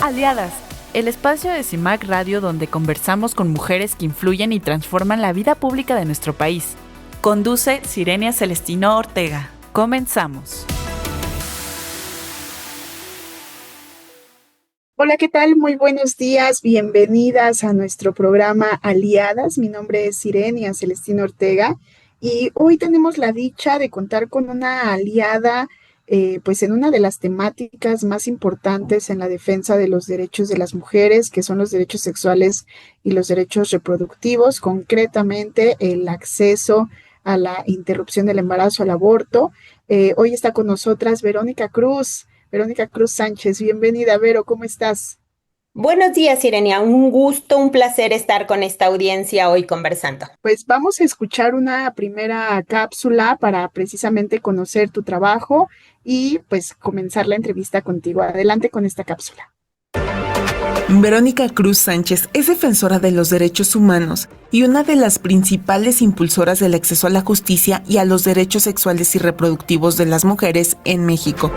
Aliadas, el espacio de CIMAC Radio donde conversamos con mujeres que influyen y transforman la vida pública de nuestro país. Conduce Sirenia Celestino Ortega. Comenzamos. Hola, ¿qué tal? Muy buenos días. Bienvenidas a nuestro programa Aliadas. Mi nombre es Sirenia Celestino Ortega y hoy tenemos la dicha de contar con una aliada, pues en una de las temáticas más importantes en la defensa de los derechos de las mujeres, que son los derechos sexuales y los derechos reproductivos, concretamente el acceso a la interrupción del embarazo, al aborto. Hoy está con nosotras Verónica Cruz Sánchez. Bienvenida, Vero, ¿cómo estás? Buenos días, Irenia. Un gusto, un placer estar con esta audiencia hoy conversando. Pues vamos a escuchar una primera cápsula para precisamente conocer tu trabajo y pues comenzar la entrevista contigo. Adelante con esta cápsula. Verónica Cruz Sánchez es defensora de los derechos humanos y una de las principales impulsoras del acceso a la justicia y a los derechos sexuales y reproductivos de las mujeres en México.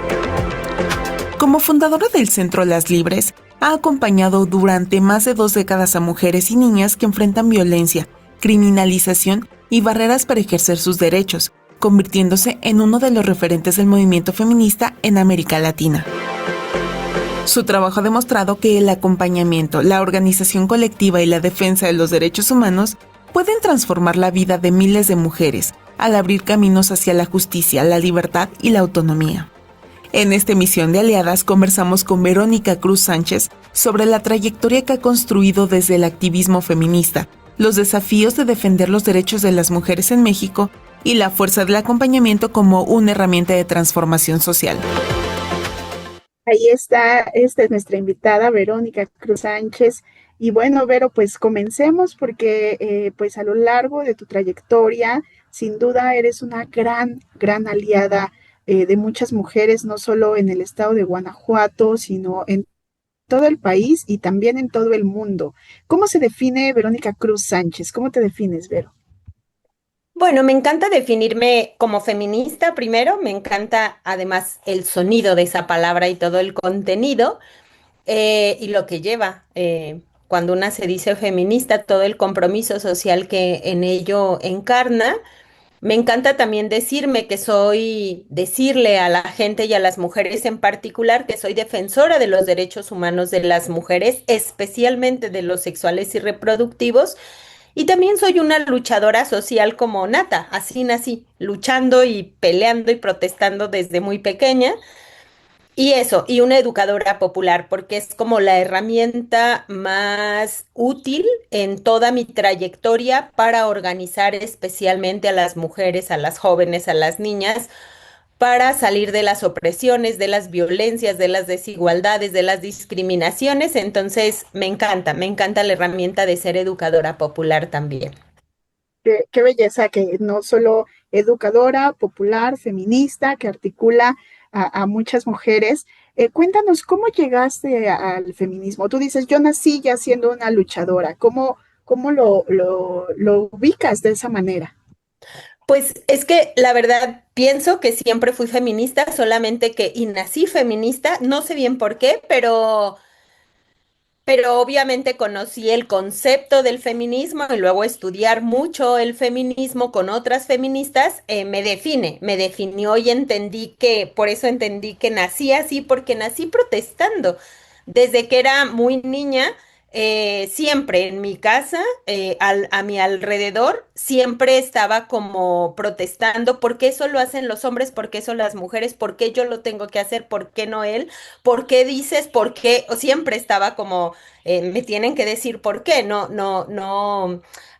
Como fundadora del Centro Las Libres, ha acompañado durante más de 2 décadas a mujeres y niñas que enfrentan violencia, criminalización y barreras para ejercer sus derechos, convirtiéndose en uno de los referentes del movimiento feminista en América Latina. Su trabajo ha demostrado que el acompañamiento, la organización colectiva y la defensa de los derechos humanos pueden transformar la vida de miles de mujeres al abrir caminos hacia la justicia, la libertad y la autonomía. En esta emisión de Aliadas conversamos con Verónica Cruz Sánchez sobre la trayectoria que ha construido desde el activismo feminista, los desafíos de defender los derechos de las mujeres en México y la fuerza del acompañamiento como una herramienta de transformación social. Ahí está, esta es nuestra invitada, Verónica Cruz Sánchez. Y bueno, Vero, pues comencemos porque pues a lo largo de tu trayectoria, sin duda eres una gran aliada de muchas mujeres, no solo en el estado de Guanajuato, sino en todo el país y también en todo el mundo. ¿Cómo se define Verónica Cruz Sánchez? ¿Cómo te defines, Vero? Bueno, me encanta definirme como feminista primero, me encanta además el sonido de esa palabra y todo el contenido y lo que lleva. Cuando una se dice feminista, todo el compromiso social que en ello encarna. Me encanta también decirle a la gente y a las mujeres en particular que soy defensora de los derechos humanos de las mujeres, especialmente de los sexuales y reproductivos, y también soy una luchadora social como nata, así nací, luchando y peleando y protestando desde muy pequeña. Y eso, y una educadora popular, porque es como la herramienta más útil en toda mi trayectoria para organizar especialmente a las mujeres, a las jóvenes, a las niñas, para salir de las opresiones, de las violencias, de las desigualdades, de las discriminaciones. Entonces, me encanta la herramienta de ser educadora popular también. Qué belleza que no solo educadora, popular, feminista, que articula a muchas mujeres. Cuéntanos, ¿cómo llegaste al feminismo? Tú dices, yo nací ya siendo una luchadora. ¿Cómo lo ubicas de esa manera? Pues es que la verdad pienso que siempre fui feminista, solamente que y nací feminista, no sé bien por qué, pero obviamente conocí el concepto del feminismo y luego estudiar mucho el feminismo con otras feministas me definió y entendí que, por eso entendí que nací así, porque nací protestando. Desde que era muy niña, siempre en mi casa, a mi alrededor, siempre estaba como protestando, ¿por qué eso lo hacen los hombres? ¿Por qué eso las mujeres? ¿Por qué yo lo tengo que hacer? ¿Por qué no él? ¿Por qué dices? ¿Por qué? O siempre estaba como me tienen que decir por qué, no,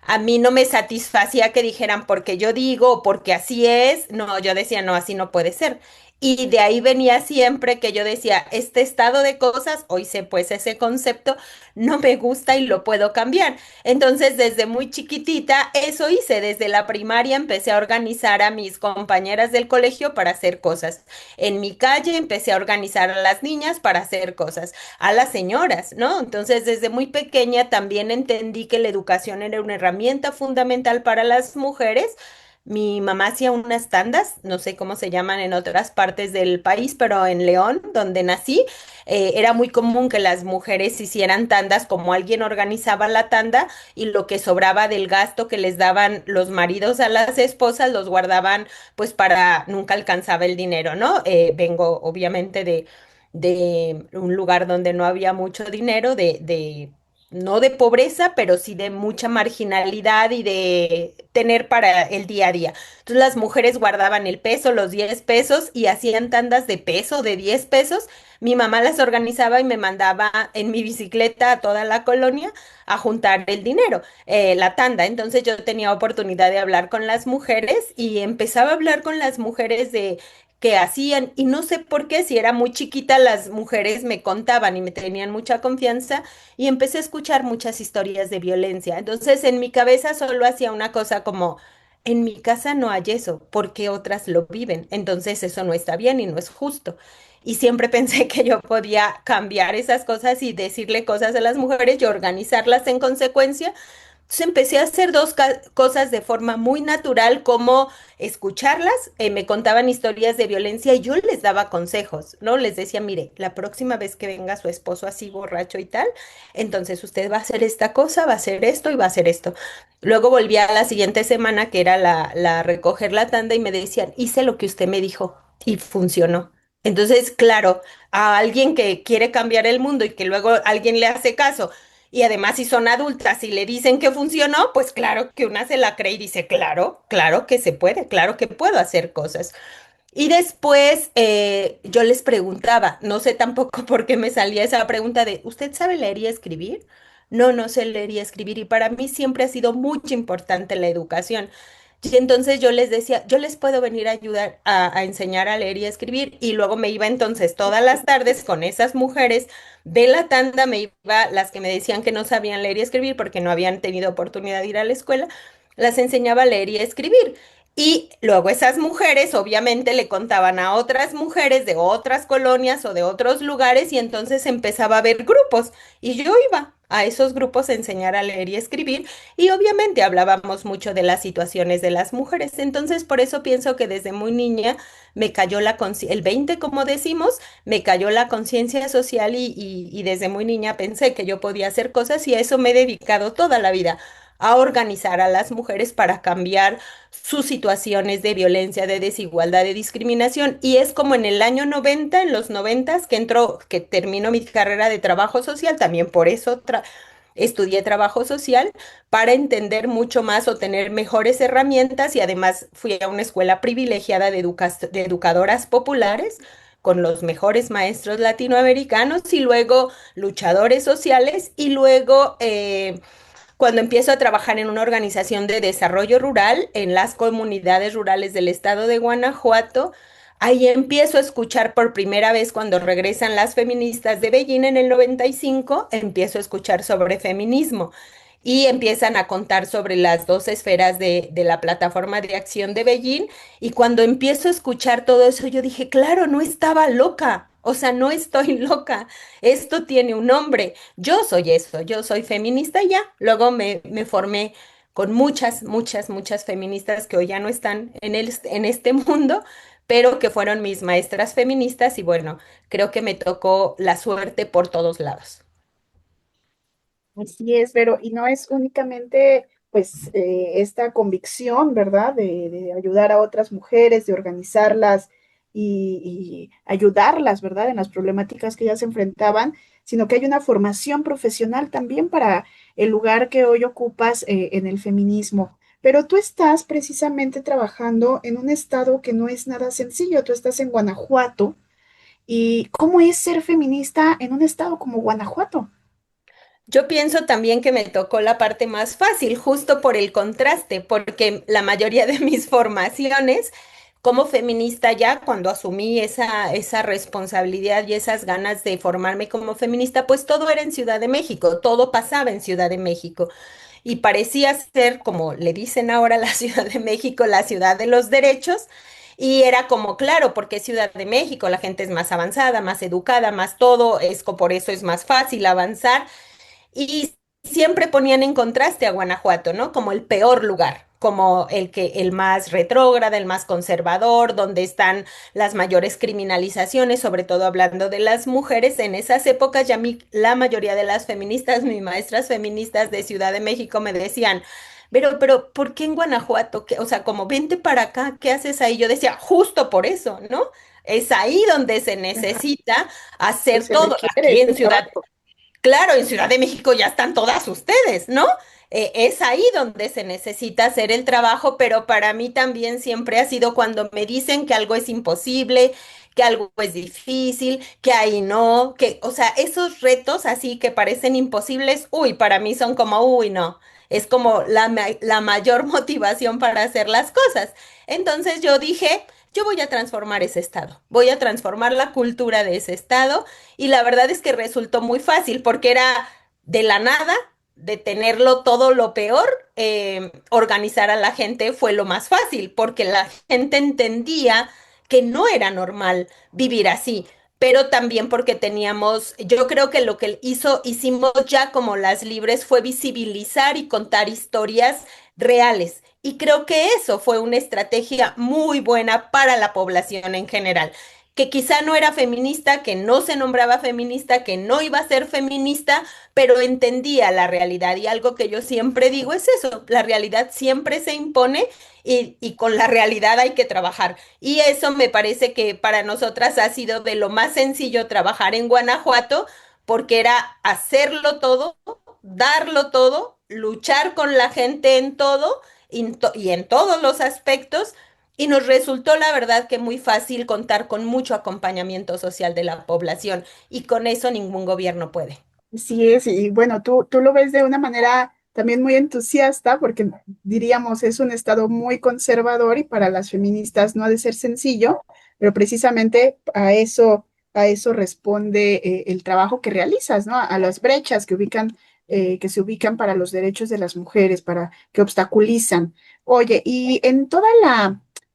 a mí no me satisfacía que dijeran porque yo digo, porque así es, no, yo decía, no, así no puede ser. Y de ahí venía siempre que yo decía, este estado de cosas, hoy sé pues ese concepto, no me gusta y lo puedo cambiar. Entonces, desde muy chiquitita, eso hice, desde la primaria empecé a organizar a mis compañeras del colegio para hacer cosas. En mi calle empecé a organizar a las niñas para hacer cosas a las señoras, ¿no? Entonces, desde muy pequeña también entendí que la educación era una herramienta fundamental para las mujeres, Mi mamá hacía unas tandas, no sé cómo se llaman en otras partes del país, pero en León, donde nací, era muy común que las mujeres hicieran tandas, como alguien organizaba la tanda y lo que sobraba del gasto que les daban los maridos a las esposas los guardaban pues para, nunca alcanzaba el dinero, ¿no? Vengo obviamente de un lugar donde no había mucho dinero, no de pobreza, pero sí de mucha marginalidad y de tener para el día a día. Entonces las mujeres guardaban el peso, los 10 pesos y hacían tandas de peso, de 10 pesos. Mi mamá las organizaba y me mandaba en mi bicicleta a toda la colonia a juntar el dinero, la tanda. Entonces yo tenía oportunidad de hablar con las mujeres y empezaba a hablar con las mujeres de que hacían, y no sé por qué, si era muy chiquita, las mujeres me contaban y me tenían mucha confianza y empecé a escuchar muchas historias de violencia. Entonces, en mi cabeza solo hacía una cosa como, en mi casa no hay eso, porque otras lo viven. Entonces, eso no está bien y no es justo. Y siempre pensé que yo podía cambiar esas cosas y decirle cosas a las mujeres y organizarlas en consecuencia. Entonces empecé a hacer cosas de forma muy natural, como escucharlas, me contaban historias de violencia y yo les daba consejos, ¿no? Les decía, mire, la próxima vez que venga su esposo así borracho y tal, entonces usted va a hacer esta cosa, va a hacer esto y va a hacer esto. Luego volví a la siguiente semana, que era la recoger la tanda, y me decían, hice lo que usted me dijo y funcionó. Entonces, claro, a alguien que quiere cambiar el mundo y que luego alguien le hace caso y además, si son adultas y le dicen que funcionó, pues claro que una se la cree y dice, claro, claro que se puede, claro que puedo hacer cosas. Y después yo les preguntaba, no sé tampoco por qué me salía esa pregunta de, ¿usted sabe leer y escribir? No, no sé leer y escribir. Y para mí siempre ha sido mucho importante la educación. Y entonces yo les decía, yo les puedo venir a ayudar a enseñar a leer y a escribir. Y luego me iba entonces todas las tardes con esas mujeres de la tanda, me iba las que me decían que no sabían leer y escribir porque no habían tenido oportunidad de ir a la escuela, las enseñaba a leer y a escribir. Y luego esas mujeres obviamente le contaban a otras mujeres de otras colonias o de otros lugares y entonces empezaba a haber grupos y yo iba a esos grupos a enseñar a leer y escribir y obviamente hablábamos mucho de las situaciones de las mujeres. Entonces por eso pienso que desde muy niña me cayó el 20 como decimos, me cayó la conciencia social y desde muy niña pensé que yo podía hacer cosas y a eso me he dedicado toda la vida, a organizar a las mujeres para cambiar sus situaciones de violencia, de desigualdad, de discriminación. Y es como en el año 90, en los 90, que termino mi carrera de trabajo social, también por eso estudié trabajo social, para entender mucho más o tener mejores herramientas y además fui a una escuela privilegiada de educadoras populares con los mejores maestros latinoamericanos y luego luchadores sociales y luego cuando empiezo a trabajar en una organización de desarrollo rural en las comunidades rurales del estado de Guanajuato, ahí empiezo a escuchar por primera vez cuando regresan las feministas de Beijing en el 95, empiezo a escuchar sobre feminismo y empiezan a contar sobre las dos esferas de la plataforma de acción de Beijing. Y cuando empiezo a escuchar todo eso, yo dije, claro, no estaba loca. O sea, no estoy loca. Esto tiene un nombre. Yo soy eso. Yo soy feminista y ya. Luego me formé con muchas, muchas, muchas feministas que hoy ya no están en este mundo, pero que fueron mis maestras feministas. Y bueno, creo que me tocó la suerte por todos lados. Así es, pero y no es únicamente pues esta convicción, ¿verdad? De ayudar a otras mujeres, de organizarlas y ayudarlas, ¿verdad? En las problemáticas que ellas enfrentaban, sino que hay una formación profesional también para el lugar que hoy ocupas en el feminismo. Pero tú estás precisamente trabajando en un estado que no es nada sencillo, tú estás en Guanajuato. ¿Y cómo es ser feminista en un estado como Guanajuato? Yo pienso también que me tocó la parte más fácil, justo por el contraste, porque la mayoría de mis formaciones como feminista ya, cuando asumí esa responsabilidad y esas ganas de formarme como feminista, pues todo era en Ciudad de México, todo pasaba en Ciudad de México. Y parecía ser, como le dicen ahora, la Ciudad de México, la ciudad de los derechos. Y era como, claro, porque es Ciudad de México, la gente es más avanzada, más educada, más todo, por eso es más fácil avanzar. Y siempre ponían en contraste a Guanajuato, ¿no? Como el peor lugar, como el más retrógrada, el más conservador, donde están las mayores criminalizaciones, sobre todo hablando de las mujeres. En esas épocas ya la mayoría de las feministas, mis maestras feministas de Ciudad de México me decían, ¿por qué en Guanajuato? O sea, como vente para acá, ¿qué haces ahí? Yo decía, justo por eso, ¿no? Es ahí donde se Ajá, necesita pues hacer se todo. requiere Aquí este en Ciudad, trabajo. claro, en Ciudad de México ya están todas ustedes, ¿no? Es ahí donde se necesita hacer el trabajo, pero para mí también siempre ha sido cuando me dicen que algo es imposible, que algo es difícil, que ahí no, o sea, esos retos así que parecen imposibles, uy, para mí son como, uy, no, es como la mayor motivación para hacer las cosas. Entonces yo dije, yo voy a transformar ese estado, voy a transformar la cultura de ese estado y la verdad es que resultó muy fácil porque era de la nada, de tenerlo todo lo peor, organizar a la gente fue lo más fácil porque la gente entendía que no era normal vivir así. Pero también porque teníamos, yo creo que lo que hicimos ya como las libres fue visibilizar y contar historias reales. Y creo que eso fue una estrategia muy buena para la población en general, que quizá no era feminista, que no se nombraba feminista, que no iba a ser feminista, pero entendía la realidad. Y algo que yo siempre digo es eso, la realidad siempre se impone y con la realidad hay que trabajar. Y eso me parece que para nosotras ha sido de lo más sencillo trabajar en Guanajuato, porque era hacerlo todo, darlo todo, luchar con la gente en todo y en todos los aspectos y nos resultó, la verdad, que muy fácil contar con mucho acompañamiento social de la población y con eso ningún gobierno puede. Sí es, y bueno, tú lo ves de una manera también muy entusiasta, porque diríamos es un estado muy conservador y para las feministas no ha de ser sencillo, pero precisamente a eso responde el trabajo que realizas, ¿no? A las brechas que se ubican para los derechos de las mujeres, para que obstaculizan. Oye, y en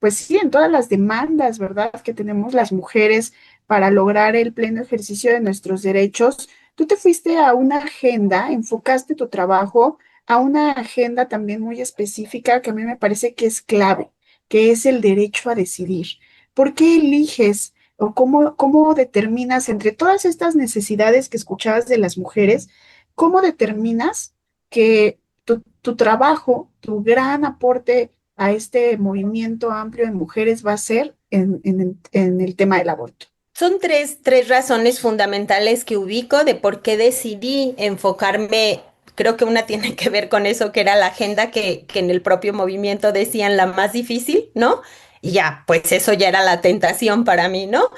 pues sí, en todas las demandas, ¿verdad?, que tenemos las mujeres para lograr el pleno ejercicio de nuestros derechos. Tú te fuiste a una agenda, enfocaste tu trabajo a una agenda también muy específica que a mí me parece que es clave, que es el derecho a decidir. ¿Por qué eliges o cómo determinas entre todas estas necesidades que escuchabas de las mujeres, cómo determinas que tu trabajo, tu gran aporte a este movimiento amplio de mujeres va a ser en el tema del aborto? Son tres razones fundamentales que ubico de por qué decidí enfocarme. Creo que una tiene que ver con eso, que era la agenda que en el propio movimiento decían la más difícil, ¿no? Y ya, pues eso ya era la tentación para mí, ¿no?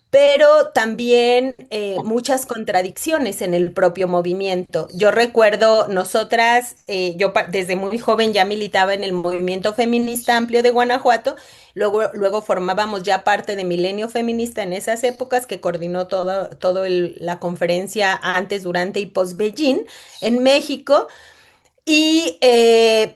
Pero también muchas contradicciones en el propio movimiento. Yo recuerdo, nosotras, desde muy joven ya militaba en el movimiento feminista amplio de Guanajuato, luego formábamos ya parte de Milenio Feminista en esas épocas que coordinó la conferencia antes, durante y post Beijing en México. Y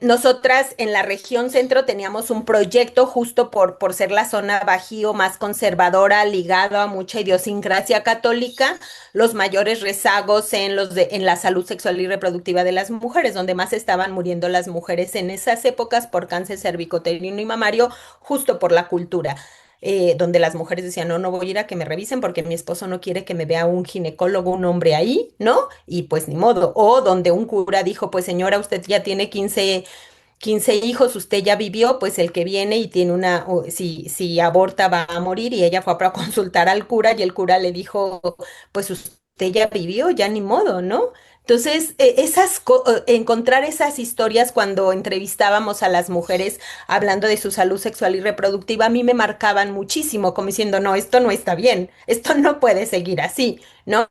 nosotras en la región centro teníamos un proyecto justo por ser la zona bajío más conservadora, ligado a mucha idiosincrasia católica, los mayores rezagos en la salud sexual y reproductiva de las mujeres, donde más estaban muriendo las mujeres en esas épocas por cáncer cervicoterino y mamario, justo por la cultura. Donde las mujeres decían, no, no voy a ir a que me revisen porque mi esposo no quiere que me vea un ginecólogo, un hombre ahí, ¿no? Y pues ni modo. O donde un cura dijo, pues señora, usted ya tiene 15 hijos, usted ya vivió, pues el que viene y tiene si aborta va a morir y ella fue para consultar al cura y el cura le dijo, pues usted ya vivió, ya ni modo, ¿no? Entonces, encontrar esas historias cuando entrevistábamos a las mujeres hablando de su salud sexual y reproductiva, a mí me marcaban muchísimo, como diciendo, no, esto no está bien, esto no puede seguir así, ¿no?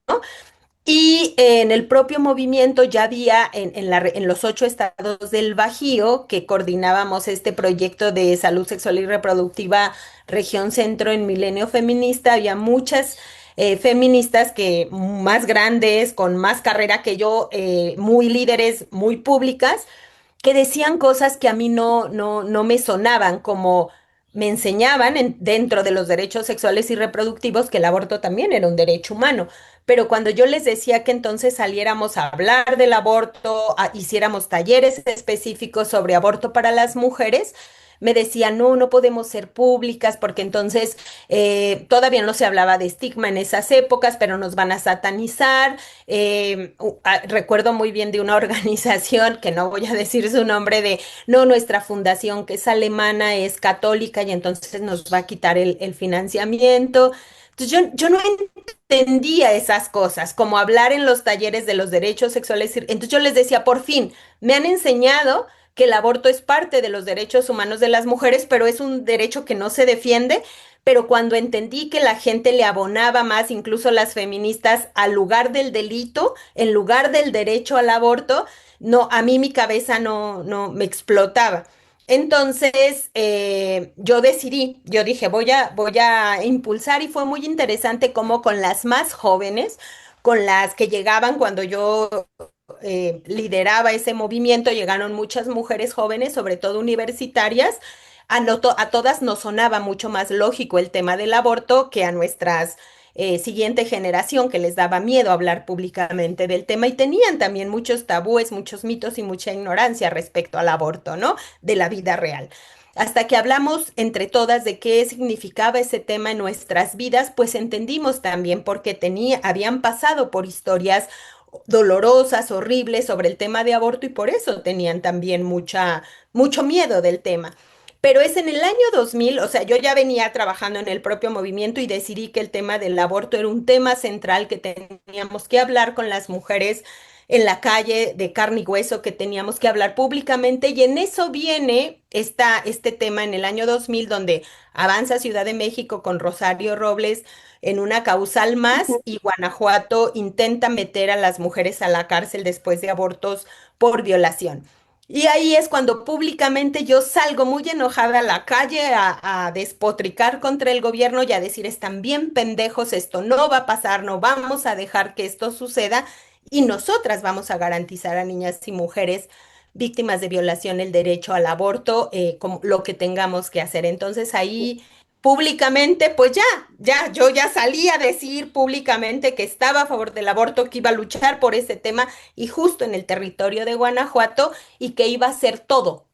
Y en el propio movimiento ya había en los 8 estados del Bajío que coordinábamos este proyecto de salud sexual y reproductiva región centro en Milenio Feminista, había muchas feministas que más grandes, con más carrera que yo, muy líderes, muy públicas, que decían cosas que a mí no me sonaban, como me enseñaban dentro de los derechos sexuales y reproductivos que el aborto también era un derecho humano, pero cuando yo les decía que entonces saliéramos a hablar del aborto, hiciéramos talleres específicos sobre aborto para las mujeres, me decían, no, no podemos ser públicas porque entonces todavía no se hablaba de estigma en esas épocas, pero nos van a satanizar. Recuerdo muy bien de una organización, que no voy a decir su nombre, de, no, nuestra fundación que es alemana es católica y entonces nos va a quitar el financiamiento. Entonces yo no entendía esas cosas, como hablar en los talleres de los derechos sexuales. Entonces yo les decía, por fin, me han enseñado que el aborto es parte de los derechos humanos de las mujeres, pero es un derecho que no se defiende. Pero cuando entendí que la gente le abonaba más, incluso las feministas, al lugar del delito, en lugar del derecho al aborto, no, a mí mi cabeza no me explotaba. Entonces, yo decidí, yo dije, voy a impulsar y fue muy interesante cómo con las más jóvenes, con las que llegaban cuando yo lideraba ese movimiento, llegaron muchas mujeres jóvenes, sobre todo universitarias. A todas nos sonaba mucho más lógico el tema del aborto que a nuestras siguiente generación que les daba miedo hablar públicamente del tema y tenían también muchos tabúes, muchos mitos y mucha ignorancia respecto al aborto, ¿no? De la vida real. Hasta que hablamos entre todas de qué significaba ese tema en nuestras vidas, pues entendimos también por qué habían pasado por historias dolorosas, horribles sobre el tema de aborto y por eso tenían también mucho miedo del tema. Pero es en el año 2000, o sea, yo ya venía trabajando en el propio movimiento y decidí que el tema del aborto era un tema central que teníamos que hablar con las mujeres en la calle de carne y hueso, que teníamos que hablar públicamente y en eso viene este tema en el año 2000 donde avanza Ciudad de México con Rosario Robles en una causal más y Guanajuato intenta meter a las mujeres a la cárcel después de abortos por violación. Y ahí es cuando públicamente yo salgo muy enojada a la calle a despotricar contra el gobierno y a decir, están bien pendejos, esto no va a pasar, no vamos a dejar que esto suceda y nosotras vamos a garantizar a niñas y mujeres víctimas de violación el derecho al aborto, como lo que tengamos que hacer. Entonces ahí públicamente, pues yo ya salí a decir públicamente que estaba a favor del aborto, que iba a luchar por ese tema y justo en el territorio de Guanajuato y que iba a hacer todo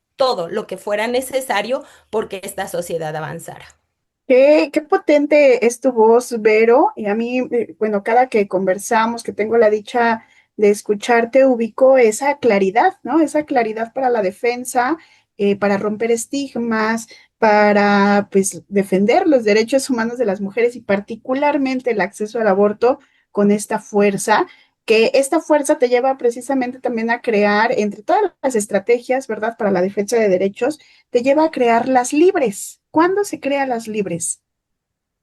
lo que fuera necesario porque esta sociedad avanzara. Qué potente es tu voz, Vero. Y a mí, bueno, cada que conversamos, que tengo la dicha de escucharte, ubico esa claridad, ¿no? Esa claridad para la defensa, para romper estigmas, para, pues, defender los derechos humanos de las mujeres y particularmente el acceso al aborto con esta fuerza, que esta fuerza te lleva precisamente también a crear, entre todas las estrategias, ¿verdad?, para la defensa de derechos te lleva a crear las libres. ¿Cuándo se crea las libres?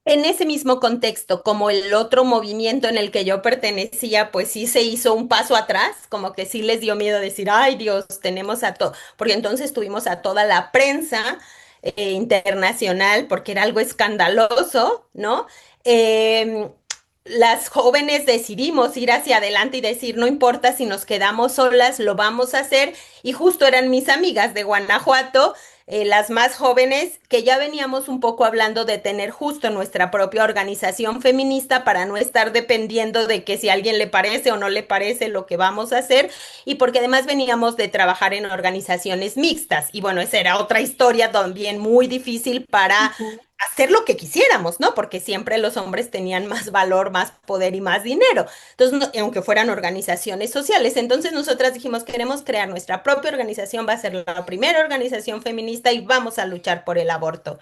En ese mismo contexto, como el otro movimiento en el que yo pertenecía, pues sí se hizo un paso atrás, como que sí les dio miedo decir, ay Dios, tenemos a todo, porque entonces tuvimos a toda la prensa internacional, porque era algo escandaloso, ¿no? Em, las jóvenes decidimos ir hacia adelante y decir, no importa si nos quedamos solas, lo vamos a hacer. Y justo eran mis amigas de Guanajuato, las más jóvenes, que ya veníamos un poco hablando de tener justo nuestra propia organización feminista para no estar dependiendo de que si a alguien le parece o no le parece lo que vamos a hacer, y porque además veníamos de trabajar en organizaciones mixtas. Y bueno, esa era otra historia también muy difícil para Ujú. hacer lo que quisiéramos, ¿no? Porque siempre los hombres tenían más valor, más poder y más dinero. Entonces, aunque fueran organizaciones sociales, entonces nosotras dijimos, queremos crear nuestra propia organización, va a ser la primera organización feminista y vamos a luchar por el aborto.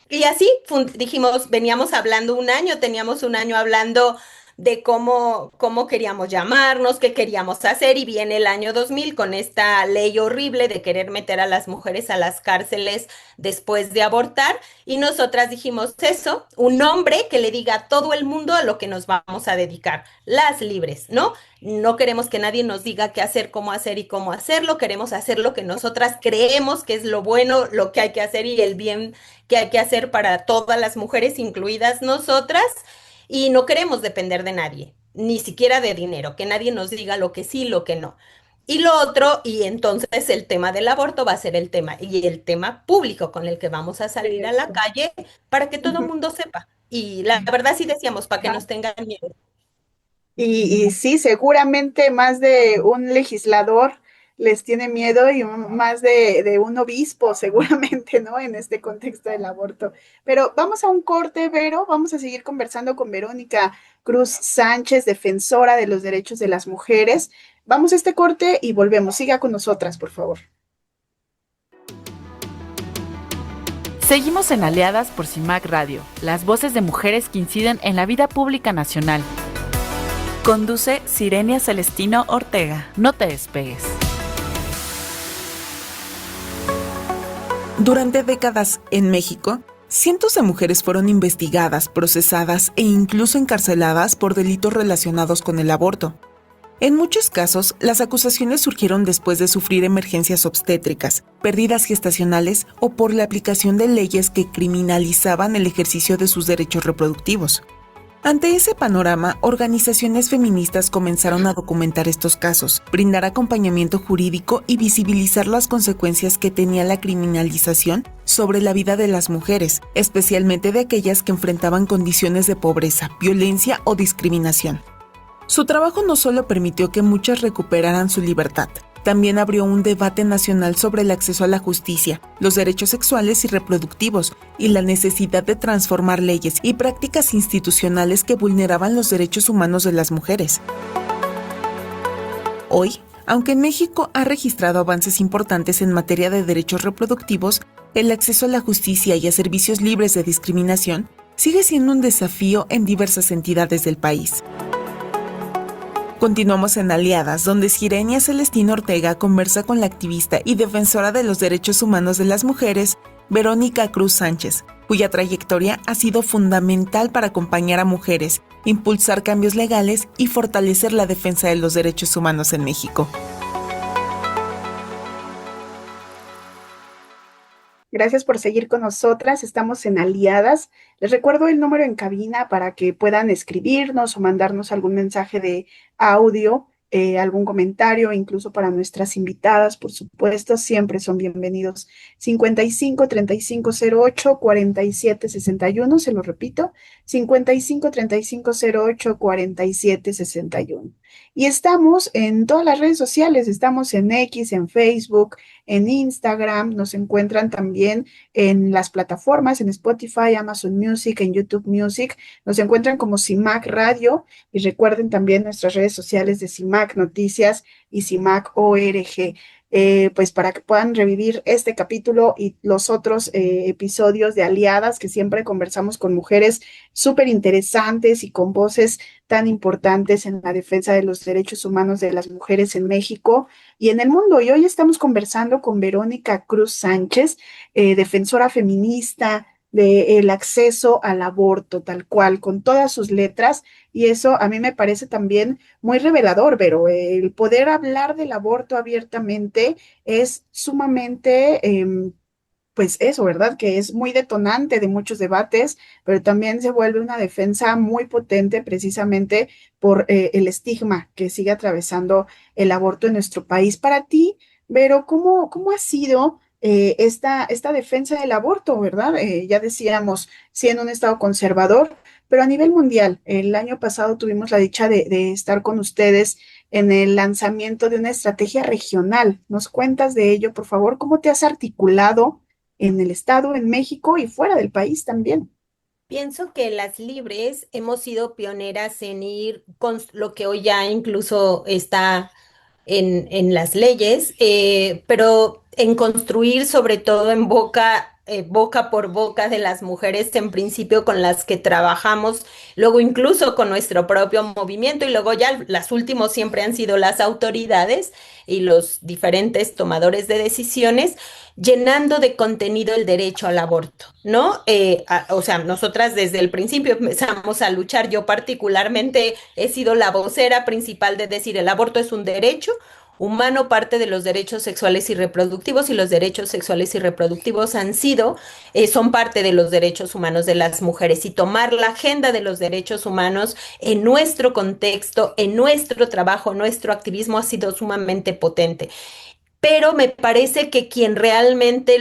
Y así dijimos, veníamos hablando un año, teníamos un año hablando de cómo queríamos llamarnos, qué queríamos hacer, y viene el año 2000 con esta ley horrible de querer meter a las mujeres a las cárceles después de abortar, y nosotras dijimos eso, un nombre que le diga a todo el mundo a lo que nos vamos a dedicar, las libres, ¿no? No queremos que nadie nos diga qué hacer y cómo hacerlo, queremos hacer lo que nosotras creemos que es lo bueno, lo que hay que hacer y el bien que hay que hacer para todas las mujeres, incluidas nosotras, y no queremos depender de nadie, ni siquiera de dinero, que nadie nos diga lo que sí, lo que no. Y lo otro, y entonces el tema del aborto va a ser el tema, y el tema público con el que vamos a salir a la Eso. calle para que todo el Ujú. mundo sepa. Y la verdad sí decíamos, para que Ajá. nos tengan miedo. Y sí, seguramente más de un legislador les tiene miedo y más de un obispo, seguramente, ¿no? En este contexto del aborto. Pero vamos a un corte, Vero. Vamos a seguir conversando con Verónica Cruz Sánchez, defensora de los derechos de las mujeres. Vamos a este corte y volvemos. Siga con nosotras, por favor. Seguimos en Aliadas por CIMAC Radio, las voces de mujeres que inciden en la vida pública nacional. Conduce Sirenia Celestino Ortega. No te despegues. Durante décadas en México, cientos de mujeres fueron investigadas, procesadas e incluso encarceladas por delitos relacionados con el aborto. En muchos casos, las acusaciones surgieron después de sufrir emergencias obstétricas, pérdidas gestacionales o por la aplicación de leyes que criminalizaban el ejercicio de sus derechos reproductivos. Ante ese panorama, organizaciones feministas comenzaron a documentar estos casos, brindar acompañamiento jurídico y visibilizar las consecuencias que tenía la criminalización sobre la vida de las mujeres, especialmente de aquellas que enfrentaban condiciones de pobreza, violencia o discriminación. Su trabajo no solo permitió que muchas recuperaran su libertad, también abrió un debate nacional sobre el acceso a la justicia, los derechos sexuales y reproductivos y la necesidad de transformar leyes y prácticas institucionales que vulneraban los derechos humanos de las mujeres. Hoy, aunque México ha registrado avances importantes en materia de derechos reproductivos, el acceso a la justicia y a servicios libres de discriminación sigue siendo un desafío en diversas entidades del país. Continuamos en Aliadas, donde Sirenia Celestino Ortega conversa con la activista y defensora de los derechos humanos de las mujeres, Verónica Cruz Sánchez, cuya trayectoria ha sido fundamental para acompañar a mujeres, impulsar cambios legales y fortalecer la defensa de los derechos humanos en México. Gracias por seguir con nosotras. Estamos en Aliadas. Les recuerdo el número en cabina para que puedan escribirnos o mandarnos algún mensaje de audio, algún comentario, incluso para nuestras invitadas, por supuesto, siempre son bienvenidos. 55 3508 4761, se lo repito, 55 3508 4761. Y estamos en todas las redes sociales, estamos en X, en Facebook, en Instagram, nos encuentran también en las plataformas, en Spotify, Amazon Music, en YouTube Music, nos encuentran como CIMAC Radio y recuerden también nuestras redes sociales de CIMAC Noticias y CIMAC ORG. Pues para que puedan revivir este capítulo y los otros episodios de Aliadas, que siempre conversamos con mujeres súper interesantes y con voces tan importantes en la defensa de los derechos humanos de las mujeres en México y en el mundo. Y hoy estamos conversando con Verónica Cruz Sánchez, defensora feminista del acceso al aborto, tal cual, con todas sus letras, y eso a mí me parece también muy revelador, pero el poder hablar del aborto abiertamente es sumamente, pues eso, ¿verdad? Que es muy detonante de muchos debates, pero también se vuelve una defensa muy potente precisamente por el estigma que sigue atravesando el aborto en nuestro país. Para ti, Vero, ¿cómo ha sido esta defensa del aborto, ¿verdad? Ya decíamos, sí en un estado conservador, pero a nivel mundial, el año pasado tuvimos la dicha de estar con ustedes en el lanzamiento de una estrategia regional. ¿Nos cuentas de ello, por favor? ¿Cómo te has articulado en el estado, en México y fuera del país también? Pienso que las libres hemos sido pioneras en ir con lo que hoy ya incluso está en las leyes, pero en construir sobre todo en boca por boca de las mujeres en principio con las que trabajamos, luego incluso con nuestro propio movimiento y luego ya las últimos siempre han sido las autoridades y los diferentes tomadores de decisiones, llenando de contenido el derecho al aborto, ¿no? O sea, nosotras desde el principio empezamos a luchar, yo particularmente he sido la vocera principal de decir el aborto es un derecho humano, parte de los derechos sexuales y reproductivos, y los derechos sexuales y reproductivos son parte de los derechos humanos de las mujeres, y tomar la agenda de los derechos humanos en nuestro contexto, en nuestro trabajo, nuestro activismo ha sido sumamente potente. Pero me parece que quien realmente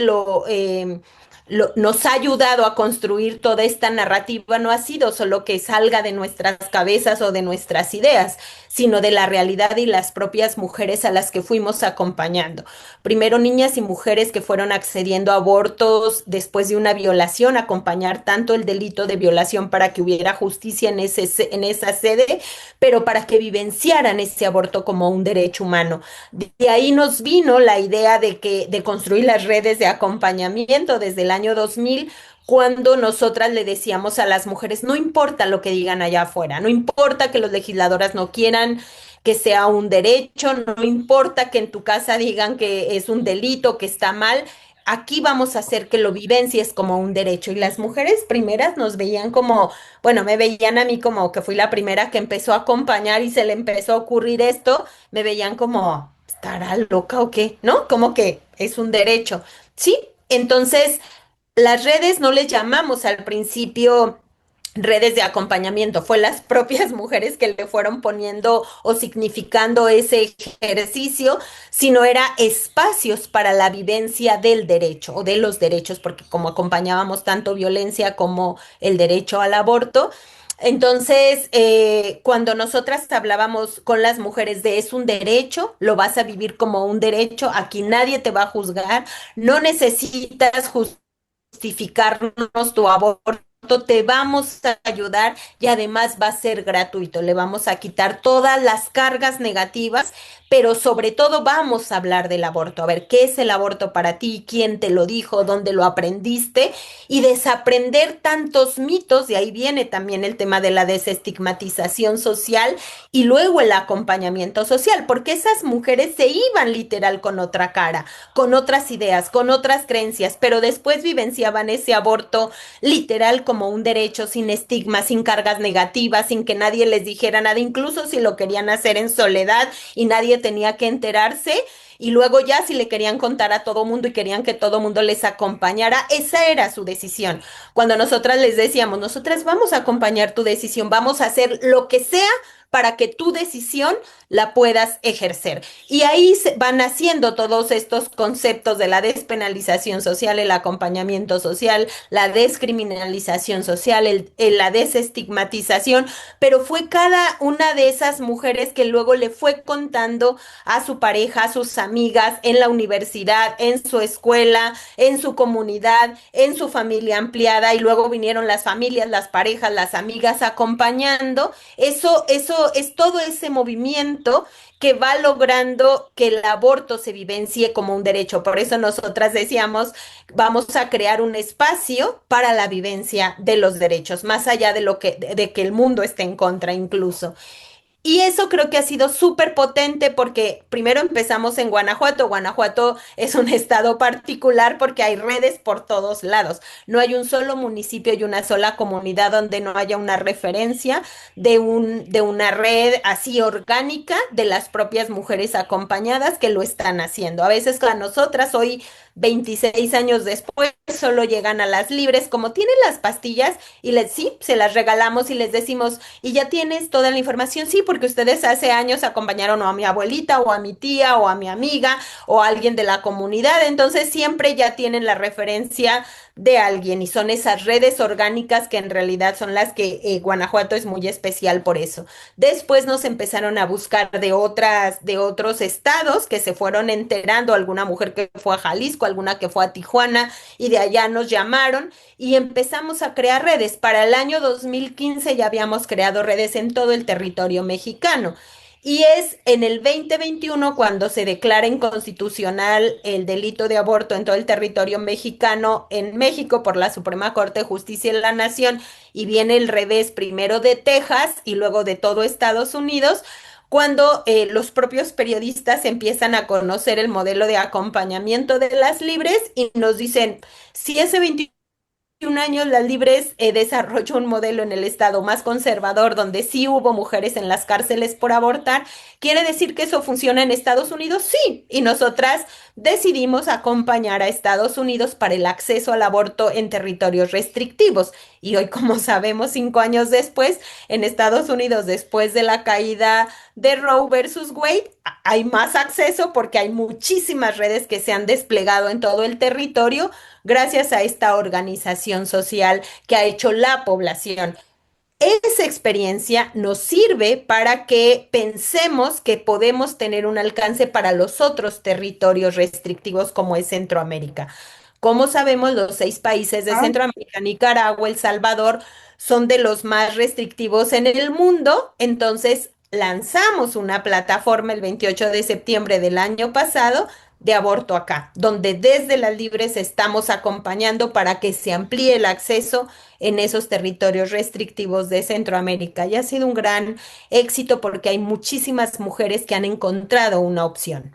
nos ha ayudado a construir toda esta narrativa no ha sido solo que salga de nuestras cabezas o de nuestras ideas, sino de la realidad y las propias mujeres a las que fuimos acompañando. Primero niñas y mujeres que fueron accediendo a abortos después de una violación, acompañar tanto el delito de violación para que hubiera justicia en esa sede, pero para que vivenciaran ese aborto como un derecho humano. De ahí nos vino la idea de construir las redes de acompañamiento desde el año 2000, cuando nosotras le decíamos a las mujeres, no importa lo que digan allá afuera, no importa que los legisladoras no quieran que sea un derecho, no importa que en tu casa digan que es un delito, que está mal, aquí vamos a hacer que lo vivencies como un derecho. Y las mujeres primeras nos veían como, bueno, me veían a mí como que fui la primera que empezó a acompañar y se le empezó a ocurrir esto, me veían como, ¿estará loca o qué? ¿No? Como que es un derecho. Sí, entonces las redes no les llamamos al principio redes de acompañamiento, fue las propias mujeres que le fueron poniendo o significando ese ejercicio, sino era espacios para la vivencia del derecho o de los derechos, porque como acompañábamos tanto violencia como el derecho al aborto, entonces, cuando nosotras hablábamos con las mujeres de es un derecho, lo vas a vivir como un derecho, aquí nadie te va a juzgar, no necesitas justificarnos tu aborto, te vamos a ayudar y además va a ser gratuito. Le vamos a quitar todas las cargas negativas, pero sobre todo vamos a hablar del aborto. A ver, ¿qué es el aborto para ti? ¿Quién te lo dijo? ¿Dónde lo aprendiste? Y desaprender tantos mitos, de ahí viene también el tema de la desestigmatización social y luego el acompañamiento social, porque esas mujeres se iban literal con otra cara, con otras ideas, con otras creencias, pero después vivenciaban ese aborto literal como un derecho, sin estigma, sin cargas negativas, sin que nadie les dijera nada, incluso si lo querían hacer en soledad y nadie tenía que enterarse. Y luego ya si le querían contar a todo mundo y querían que todo mundo les acompañara, esa era su decisión. Cuando nosotras les decíamos, nosotras vamos a acompañar tu decisión, vamos a hacer lo que sea para que tu decisión la puedas ejercer. Y ahí van naciendo todos estos conceptos de la despenalización social, el acompañamiento social, la descriminalización social, la desestigmatización, pero fue cada una de esas mujeres que luego le fue contando a su pareja, a sus amigas, en la universidad, en su escuela, en su comunidad, en su familia ampliada, y luego vinieron las familias, las parejas, las amigas acompañando. Eso es todo ese movimiento que va logrando que el aborto se vivencie como un derecho. Por eso nosotras decíamos, vamos a crear un espacio para la vivencia de los derechos, más allá de que el mundo esté en contra incluso. Y eso creo que ha sido súper potente porque primero empezamos en Guanajuato. Guanajuato es un estado particular porque hay redes por todos lados. No hay un solo municipio y una sola comunidad donde no haya una referencia de una red así orgánica de las propias mujeres acompañadas que lo están haciendo. A veces a nosotras hoy, 26 años después, solo llegan a las libres, como tienen las pastillas, y sí, se las regalamos y les decimos, ¿y ya tienes toda la información? Sí, porque ustedes hace años acompañaron o a mi abuelita o a mi tía o a mi amiga o a alguien de la comunidad, entonces siempre ya tienen la referencia de alguien y son esas redes orgánicas que en realidad son las que Guanajuato es muy especial por eso. Después nos empezaron a buscar de otros estados que se fueron enterando, alguna mujer que fue a Jalisco, alguna que fue a Tijuana, y de allá nos llamaron y empezamos a crear redes. Para el año 2015 ya habíamos creado redes en todo el territorio mexicano. Y es en el 2021 cuando se declara inconstitucional el delito de aborto en todo el territorio mexicano, en México, por la Suprema Corte de Justicia de la Nación, y viene el revés primero de Texas y luego de todo Estados Unidos, cuando los propios periodistas empiezan a conocer el modelo de acompañamiento de las libres y nos dicen, si ese 21 años las libres desarrolló un modelo en el estado más conservador donde sí hubo mujeres en las cárceles por abortar, ¿quiere decir que eso funciona en Estados Unidos? Sí, y nosotras decidimos acompañar a Estados Unidos para el acceso al aborto en territorios restrictivos. Y hoy, como sabemos, 5 años después, en Estados Unidos, después de la caída de Roe versus Wade, hay más acceso porque hay muchísimas redes que se han desplegado en todo el territorio gracias a esta organización social que ha hecho la población. Esa experiencia nos sirve para que pensemos que podemos tener un alcance para los otros territorios restrictivos como es Centroamérica. Como sabemos, los 6 países de Ah, Centroamérica, Nicaragua, El Salvador, son de los más restrictivos en el mundo. Entonces, lanzamos una plataforma el 28 de septiembre del año pasado de aborto acá, donde desde las libres estamos acompañando para que se amplíe el acceso en esos territorios restrictivos de Centroamérica. Y ha sido un gran éxito porque hay muchísimas mujeres que han encontrado una opción.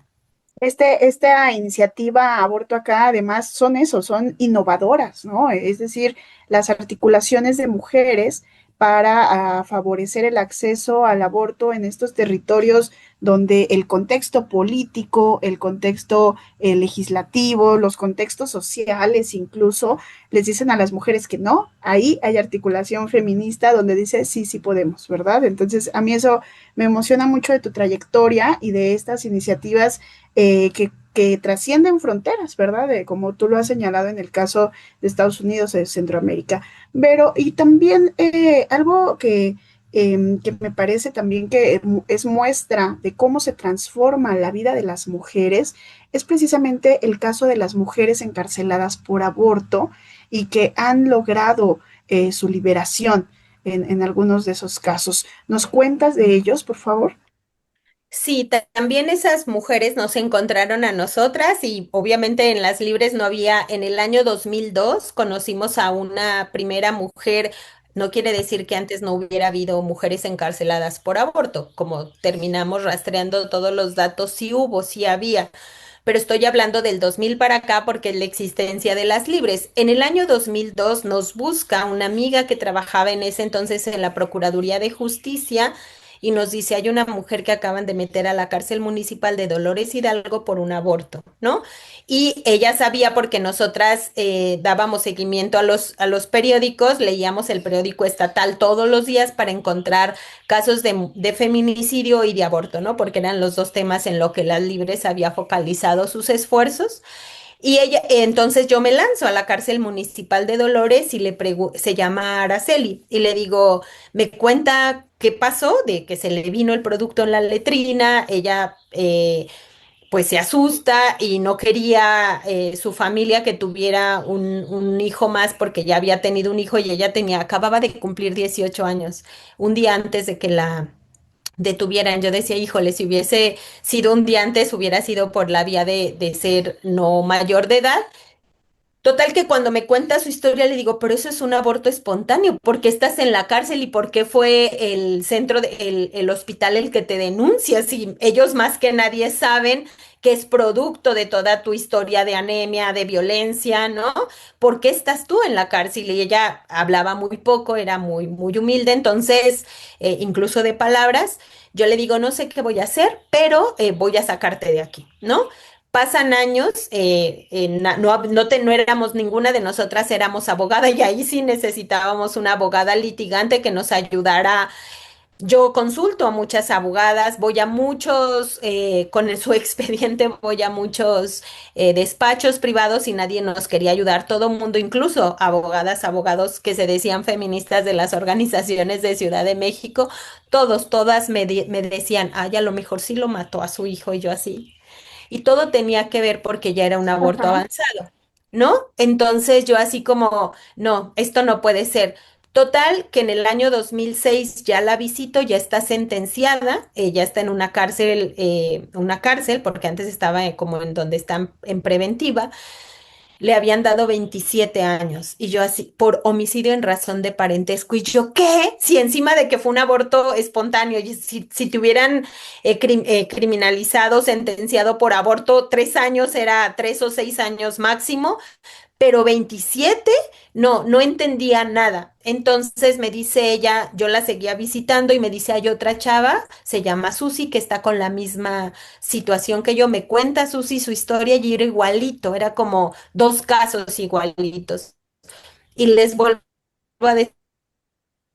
esta iniciativa Aborto Acá, además, son eso, son innovadoras, ¿no? Es decir, las articulaciones de mujeres para favorecer el acceso al aborto en estos territorios donde el contexto político, el contexto legislativo, los contextos sociales incluso, les dicen a las mujeres que no, ahí hay articulación feminista donde dice sí, sí podemos, ¿verdad? Entonces, a mí eso me emociona mucho de tu trayectoria y de estas iniciativas que trascienden fronteras, ¿verdad? Como tú lo has señalado en el caso de Estados Unidos, de Centroamérica. Pero, y también algo que me parece también que es muestra de cómo se transforma la vida de las mujeres, es precisamente el caso de las mujeres encarceladas por aborto y que han logrado su liberación en algunos de esos casos. ¿Nos cuentas de ellos, por favor? Sí, también esas mujeres nos encontraron a nosotras y obviamente en las libres no había, en el año 2002 conocimos a una primera mujer, no quiere decir que antes no hubiera habido mujeres encarceladas por aborto, como terminamos rastreando todos los datos, sí hubo, sí había, pero estoy hablando del 2000 para acá porque es la existencia de las libres. En el año 2002 nos busca una amiga que trabajaba en ese entonces en la Procuraduría de Justicia y nos dice, hay una mujer que acaban de meter a la cárcel municipal de Dolores Hidalgo por un aborto, ¿no? Y ella sabía porque nosotras dábamos seguimiento a los periódicos, leíamos el periódico estatal todos los días para encontrar casos de feminicidio y de aborto, ¿no? Porque eran los dos temas en lo que las libres había focalizado sus esfuerzos. Y ella, entonces yo me lanzo a la cárcel municipal de Dolores y se llama Araceli y le digo, me cuenta qué pasó, de que se le vino el producto en la letrina, ella pues se asusta y no quería su familia que tuviera un hijo más porque ya había tenido un hijo y ella acababa de cumplir 18 años, un día antes de que la detuvieran. Yo decía, híjole, si hubiese sido un día antes, hubiera sido por la vía de ser no mayor de edad. Total que cuando me cuenta su historia le digo, pero eso es un aborto espontáneo, ¿por qué estás en la cárcel y por qué fue el centro, el hospital el que te denuncia? Si ellos más que nadie saben que es producto de toda tu historia de anemia, de violencia, ¿no? ¿Por qué estás tú en la cárcel? Y ella hablaba muy poco, era muy humilde, entonces, incluso de palabras, yo le digo, no sé qué voy a hacer, pero voy a sacarte de aquí, ¿no? Pasan años, no éramos ninguna de nosotras, éramos abogada y ahí sí necesitábamos una abogada litigante que nos ayudara. Yo consulto a muchas abogadas, voy a muchos, su expediente, voy a muchos despachos privados y nadie nos quería ayudar, todo el mundo, incluso abogadas, abogados que se decían feministas de las organizaciones de Ciudad de México, todas me decían, ay, a lo mejor sí lo mató a su hijo y yo así y todo tenía que ver porque ya era un aborto Ajá. avanzado, ¿no? Entonces yo así como, no, esto no puede ser. Total, que en el año 2006 ya la visito, ya está sentenciada, ya está en una cárcel, porque antes estaba como en donde están en preventiva, le habían dado 27 años y yo así, por homicidio en razón de parentesco. Y yo, ¿qué? Si encima de que fue un aborto espontáneo, y si te hubieran criminalizado, sentenciado por aborto, 3 años era 3 o 6 años máximo, pero 27, no entendía nada. Entonces me dice ella, yo la seguía visitando y me dice, hay otra chava, se llama Susi, que está con la misma situación que yo. Me cuenta Susi su historia y era igualito, era como dos casos igualitos. Y les vuelvo a decir,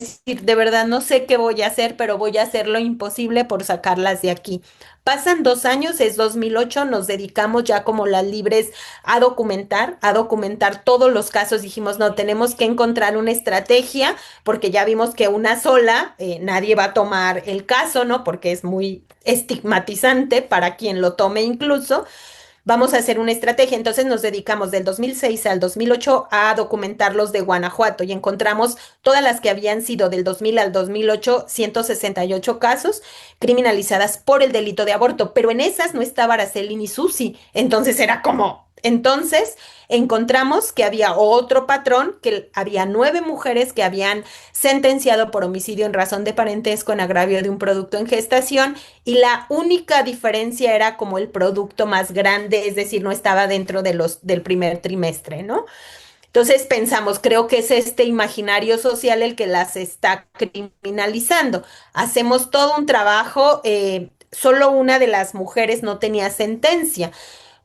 decir, de verdad no sé qué voy a hacer, pero voy a hacer lo imposible por sacarlas de aquí. Pasan 2 años, es 2008, nos dedicamos ya como las libres a documentar todos los casos. Dijimos, no, tenemos que encontrar una estrategia, porque ya vimos que una sola, nadie va a tomar el caso, ¿no? Porque es muy estigmatizante para quien lo tome incluso. Vamos a hacer una estrategia. Entonces nos dedicamos del 2006 al 2008 a documentar los de Guanajuato y encontramos todas las que habían sido del 2000 al 2008, 168 casos criminalizadas por el delito de aborto, pero en esas no estaba Araceli ni Susi. Entonces era como, entonces encontramos que había otro patrón, que había 9 mujeres que habían sentenciado por homicidio en razón de parentesco en agravio de un producto en gestación, y la única diferencia era como el producto más grande, es decir, no estaba dentro de del primer trimestre, ¿no? Entonces pensamos, creo que es este imaginario social el que las está criminalizando. Hacemos todo un trabajo, solo una de las mujeres no tenía sentencia.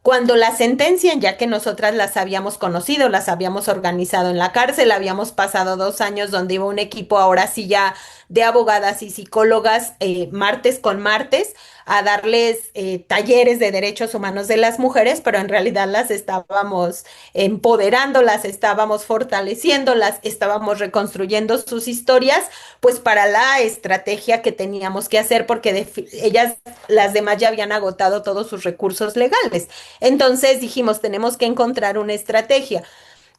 Cuando la sentencian, ya que nosotras las habíamos conocido, las habíamos organizado en la cárcel, habíamos pasado 2 años donde iba un equipo, ahora sí ya de abogadas y psicólogas, martes con martes, a darles talleres de derechos humanos de las mujeres, pero en realidad las estábamos empoderando, las estábamos fortaleciendo, las estábamos reconstruyendo sus historias, pues para la estrategia que teníamos que hacer, porque ellas, las demás ya habían agotado todos sus recursos legales. Entonces dijimos, tenemos que encontrar una estrategia.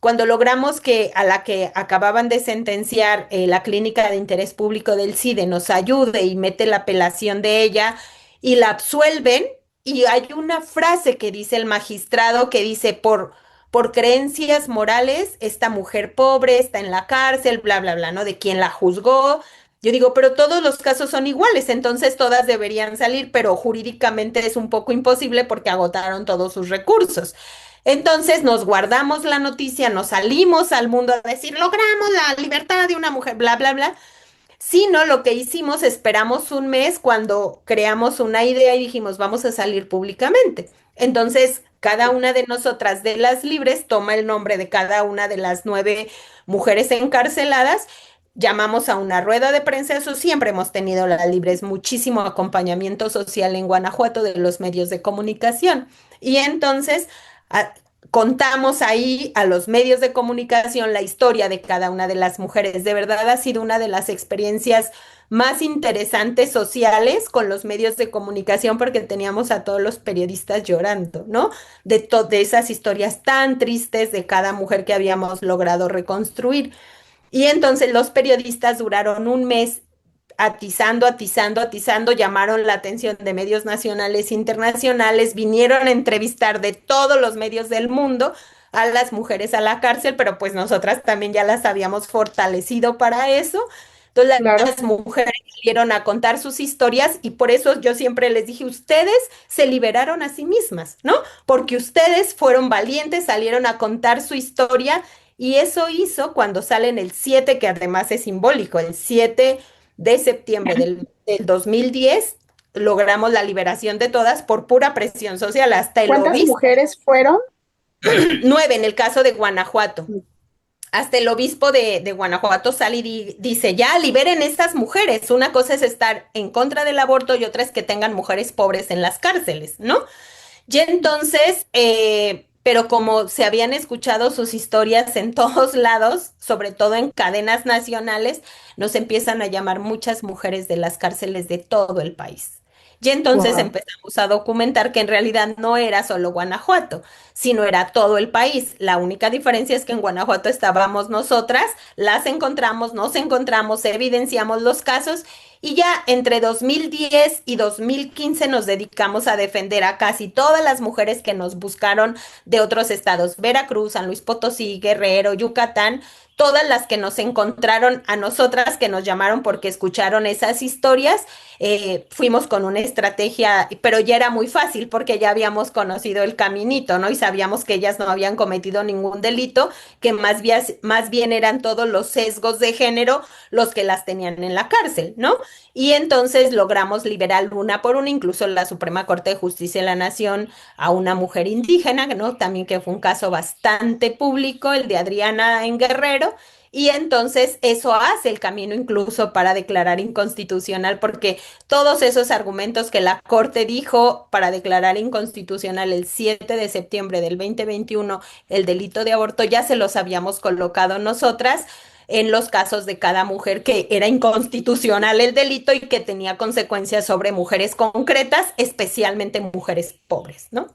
Cuando logramos que a la que acababan de sentenciar, la Clínica de Interés Público del CIDE nos ayude y mete la apelación de ella y la absuelven, y hay una frase que dice el magistrado que dice, por creencias morales, esta mujer pobre está en la cárcel, bla, bla, bla, ¿no? De quien la juzgó. Yo digo, pero todos los casos son iguales, entonces todas deberían salir, pero jurídicamente es un poco imposible porque agotaron todos sus recursos. Entonces nos guardamos la noticia, nos salimos al mundo a decir, logramos la libertad de una mujer, bla, bla, bla. Sino lo que hicimos, esperamos un mes cuando creamos una idea y dijimos, vamos a salir públicamente. Entonces, cada una de nosotras de las libres toma el nombre de cada una de las 9 mujeres encarceladas. Llamamos a una rueda de prensa, eso siempre hemos tenido las libres, muchísimo acompañamiento social en Guanajuato de los medios de comunicación. Y entonces a- contamos ahí a los medios de comunicación la historia de cada una de las mujeres. De verdad ha sido una de las experiencias más interesantes sociales con los medios de comunicación, porque teníamos a todos los periodistas llorando, ¿no? De esas historias tan tristes de cada mujer que habíamos logrado reconstruir. Y entonces los periodistas duraron un mes atizando, atizando, atizando, llamaron la atención de medios nacionales e internacionales, vinieron a entrevistar de todos los medios del mundo a las mujeres a la cárcel, pero pues nosotras también ya las habíamos fortalecido para eso. Entonces Claro. las mujeres salieron a contar sus historias, y por eso yo siempre les dije, ustedes se liberaron a sí mismas, ¿no? Porque ustedes fueron valientes, salieron a contar su historia, y eso hizo cuando salen el 7, que además es simbólico, el 7 de septiembre del 2010, logramos la liberación de todas por pura presión social, hasta el ¿Cuántas obispo, mujeres fueron? 9 en el caso de Guanajuato. Hasta el obispo de Guanajuato sale y dice, ya liberen estas mujeres. Una cosa es estar en contra del aborto y otra es que tengan mujeres pobres en las cárceles, ¿no? Y entonces, pero como se habían escuchado sus historias en todos lados, sobre todo en cadenas nacionales, nos empiezan a llamar muchas mujeres de las cárceles de todo el país. Y entonces Wow. empezamos a documentar que en realidad no era solo Guanajuato, sino era todo el país. La única diferencia es que en Guanajuato estábamos nosotras, las encontramos, nos encontramos, evidenciamos los casos, y ya entre 2010 y 2015 nos dedicamos a defender a casi todas las mujeres que nos buscaron de otros estados: Veracruz, San Luis Potosí, Guerrero, Yucatán, todas las que nos encontraron a nosotras, que nos llamaron porque escucharon esas historias. Fuimos con una estrategia, pero ya era muy fácil porque ya habíamos conocido el caminito, ¿no? Y sabíamos que ellas no habían cometido ningún delito, que más bien eran todos los sesgos de género los que las tenían en la cárcel, ¿no? Y entonces logramos liberar una por una, incluso la Suprema Corte de Justicia de la Nación, a una mujer indígena, ¿no? También, que fue un caso bastante público, el de Adriana en Guerrero. y entonces eso hace el camino incluso para declarar inconstitucional, porque todos esos argumentos que la Corte dijo para declarar inconstitucional el 7 de septiembre del 2021 el delito de aborto, ya se los habíamos colocado nosotras en los casos de cada mujer, que era inconstitucional el delito y que tenía consecuencias sobre mujeres concretas, especialmente mujeres pobres, ¿no?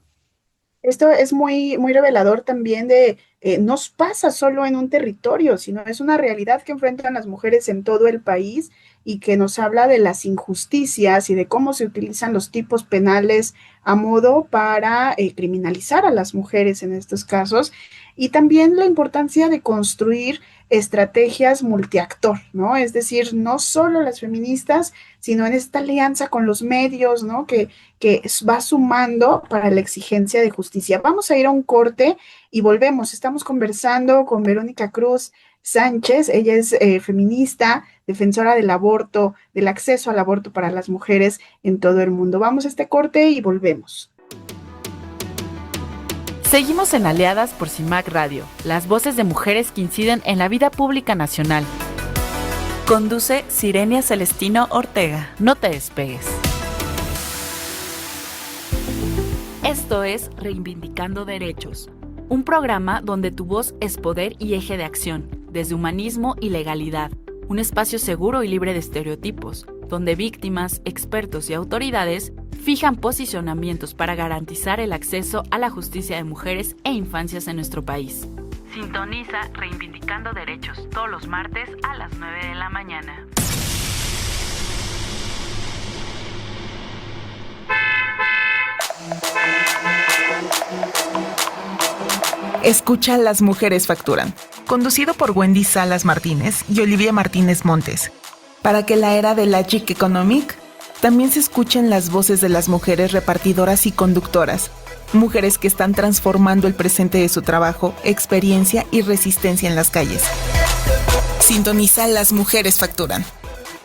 Esto es muy, muy revelador también de, no pasa solo en un territorio, sino es una realidad que enfrentan las mujeres en todo el país y que nos habla de las injusticias y de cómo se utilizan los tipos penales a modo para criminalizar a las mujeres en estos casos, y también la importancia de construir estrategias multiactor, ¿no? Es decir, no solo las feministas, sino en esta alianza con los medios, ¿no? Que va sumando para la exigencia de justicia. Vamos a ir a un corte y volvemos. Estamos conversando con Verónica Cruz Sánchez. Ella es feminista, defensora del aborto, del acceso al aborto para las mujeres en todo el mundo. Vamos a este corte y volvemos. Seguimos en Aliadas por CIMAC Radio, las voces de mujeres que inciden en la vida pública nacional. Conduce Sirenia Celestino Ortega. No te despegues. Esto es Reivindicando Derechos, un programa donde tu voz es poder y eje de acción, desde humanismo y legalidad, un espacio seguro y libre de estereotipos, donde víctimas, expertos y autoridades fijan posicionamientos para garantizar el acceso a la justicia de mujeres e infancias en nuestro país. Sintoniza Reivindicando Derechos todos los martes a las 9 de la mañana. Escucha Las Mujeres Facturan, conducido por Wendy Salas Martínez y Olivia Martínez Montes, para que la era de la gig economic también se escuchen las voces de las mujeres repartidoras y conductoras, mujeres que están transformando el presente de su trabajo, experiencia y resistencia en las calles. Sintoniza Las Mujeres Facturan.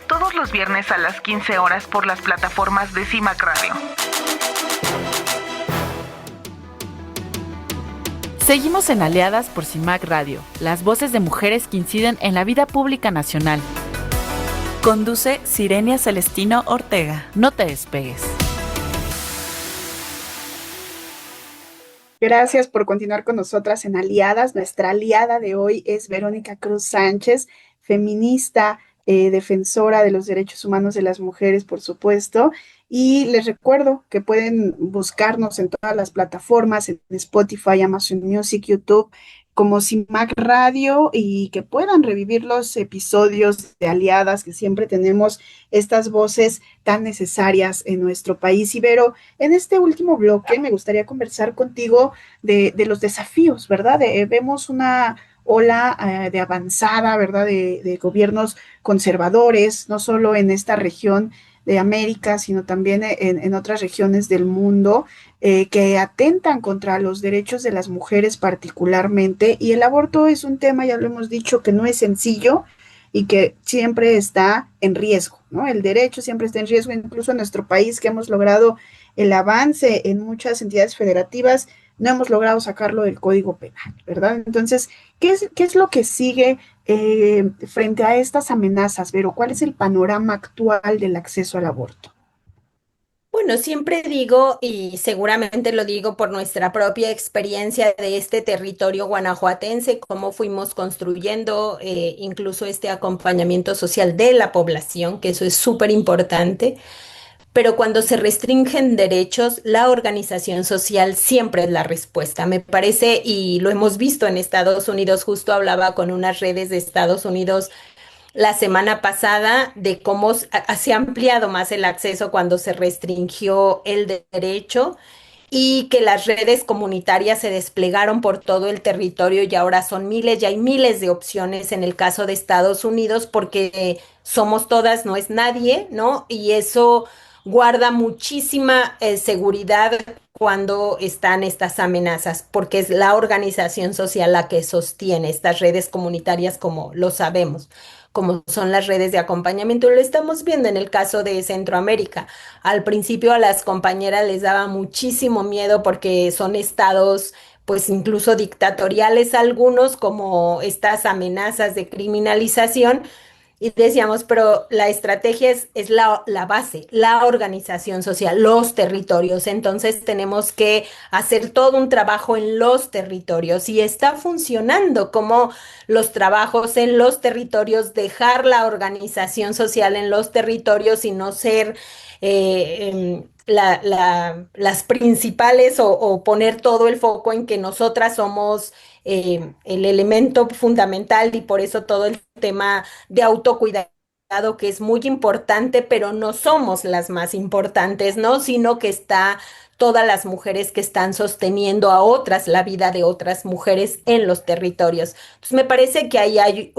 Todos los viernes a las 15 horas por las plataformas de CIMAC Radio. Seguimos en Aliadas por CIMAC Radio, las voces de mujeres que inciden en la vida pública nacional. Conduce Sirenia Celestino Ortega. No te despegues. Gracias por continuar con nosotras en Aliadas. Nuestra aliada de hoy es Verónica Cruz Sánchez, feminista, defensora de los derechos humanos de las mujeres, por supuesto. Y les recuerdo que pueden buscarnos en todas las plataformas, en Spotify, Amazon Music, YouTube, como CIMAC Radio, y que puedan revivir los episodios de Aliadas, que siempre tenemos estas voces tan necesarias en nuestro país. Ibero, en este último bloque me gustaría conversar contigo de los desafíos, ¿verdad? Vemos una ola de avanzada, ¿verdad? De gobiernos conservadores, no solo en esta región de América, sino también en otras regiones del mundo, que atentan contra los derechos de las mujeres particularmente, y el aborto es un tema, ya lo hemos dicho, que no es sencillo y que siempre está en riesgo, ¿no? El derecho siempre está en riesgo, incluso en nuestro país, que hemos logrado el avance en muchas entidades federativas, no hemos logrado sacarlo del Código Penal, ¿verdad? Entonces, ¿qué es lo que sigue frente a estas amenazas, Vero? ¿Cuál es el panorama actual del acceso al aborto? Bueno, siempre digo, y seguramente lo digo por nuestra propia experiencia de este territorio guanajuatense, cómo fuimos construyendo incluso este acompañamiento social de la población, que eso es súper importante. Pero cuando se restringen derechos, la organización social siempre es la respuesta, me parece, y lo hemos visto en Estados Unidos. Justo hablaba con unas redes de Estados Unidos la semana pasada de cómo se ha ampliado más el acceso cuando se restringió el derecho, y que las redes comunitarias se desplegaron por todo el territorio y ahora son miles, ya hay miles de opciones en el caso de Estados Unidos, porque somos todas, no es nadie, ¿no? Y eso guarda muchísima seguridad cuando están estas amenazas, porque es la organización social la que sostiene estas redes comunitarias, como lo sabemos, como son las redes de acompañamiento. Lo estamos viendo en el caso de Centroamérica. Al principio a las compañeras les daba muchísimo miedo porque son estados pues incluso dictatoriales algunos, como estas amenazas de criminalización. Y decíamos, pero la estrategia es la base, la organización social, los territorios. Entonces tenemos que hacer todo un trabajo en los territorios y está funcionando como los trabajos en los territorios, dejar la organización social en los territorios y no ser las principales o poner todo el foco en que nosotras somos el elemento fundamental y por eso todo el tema de autocuidado que es muy importante, pero no somos las más importantes, ¿no? Sino que está todas las mujeres que están sosteniendo a otras, la vida de otras mujeres en los territorios. Entonces me parece que ahí hay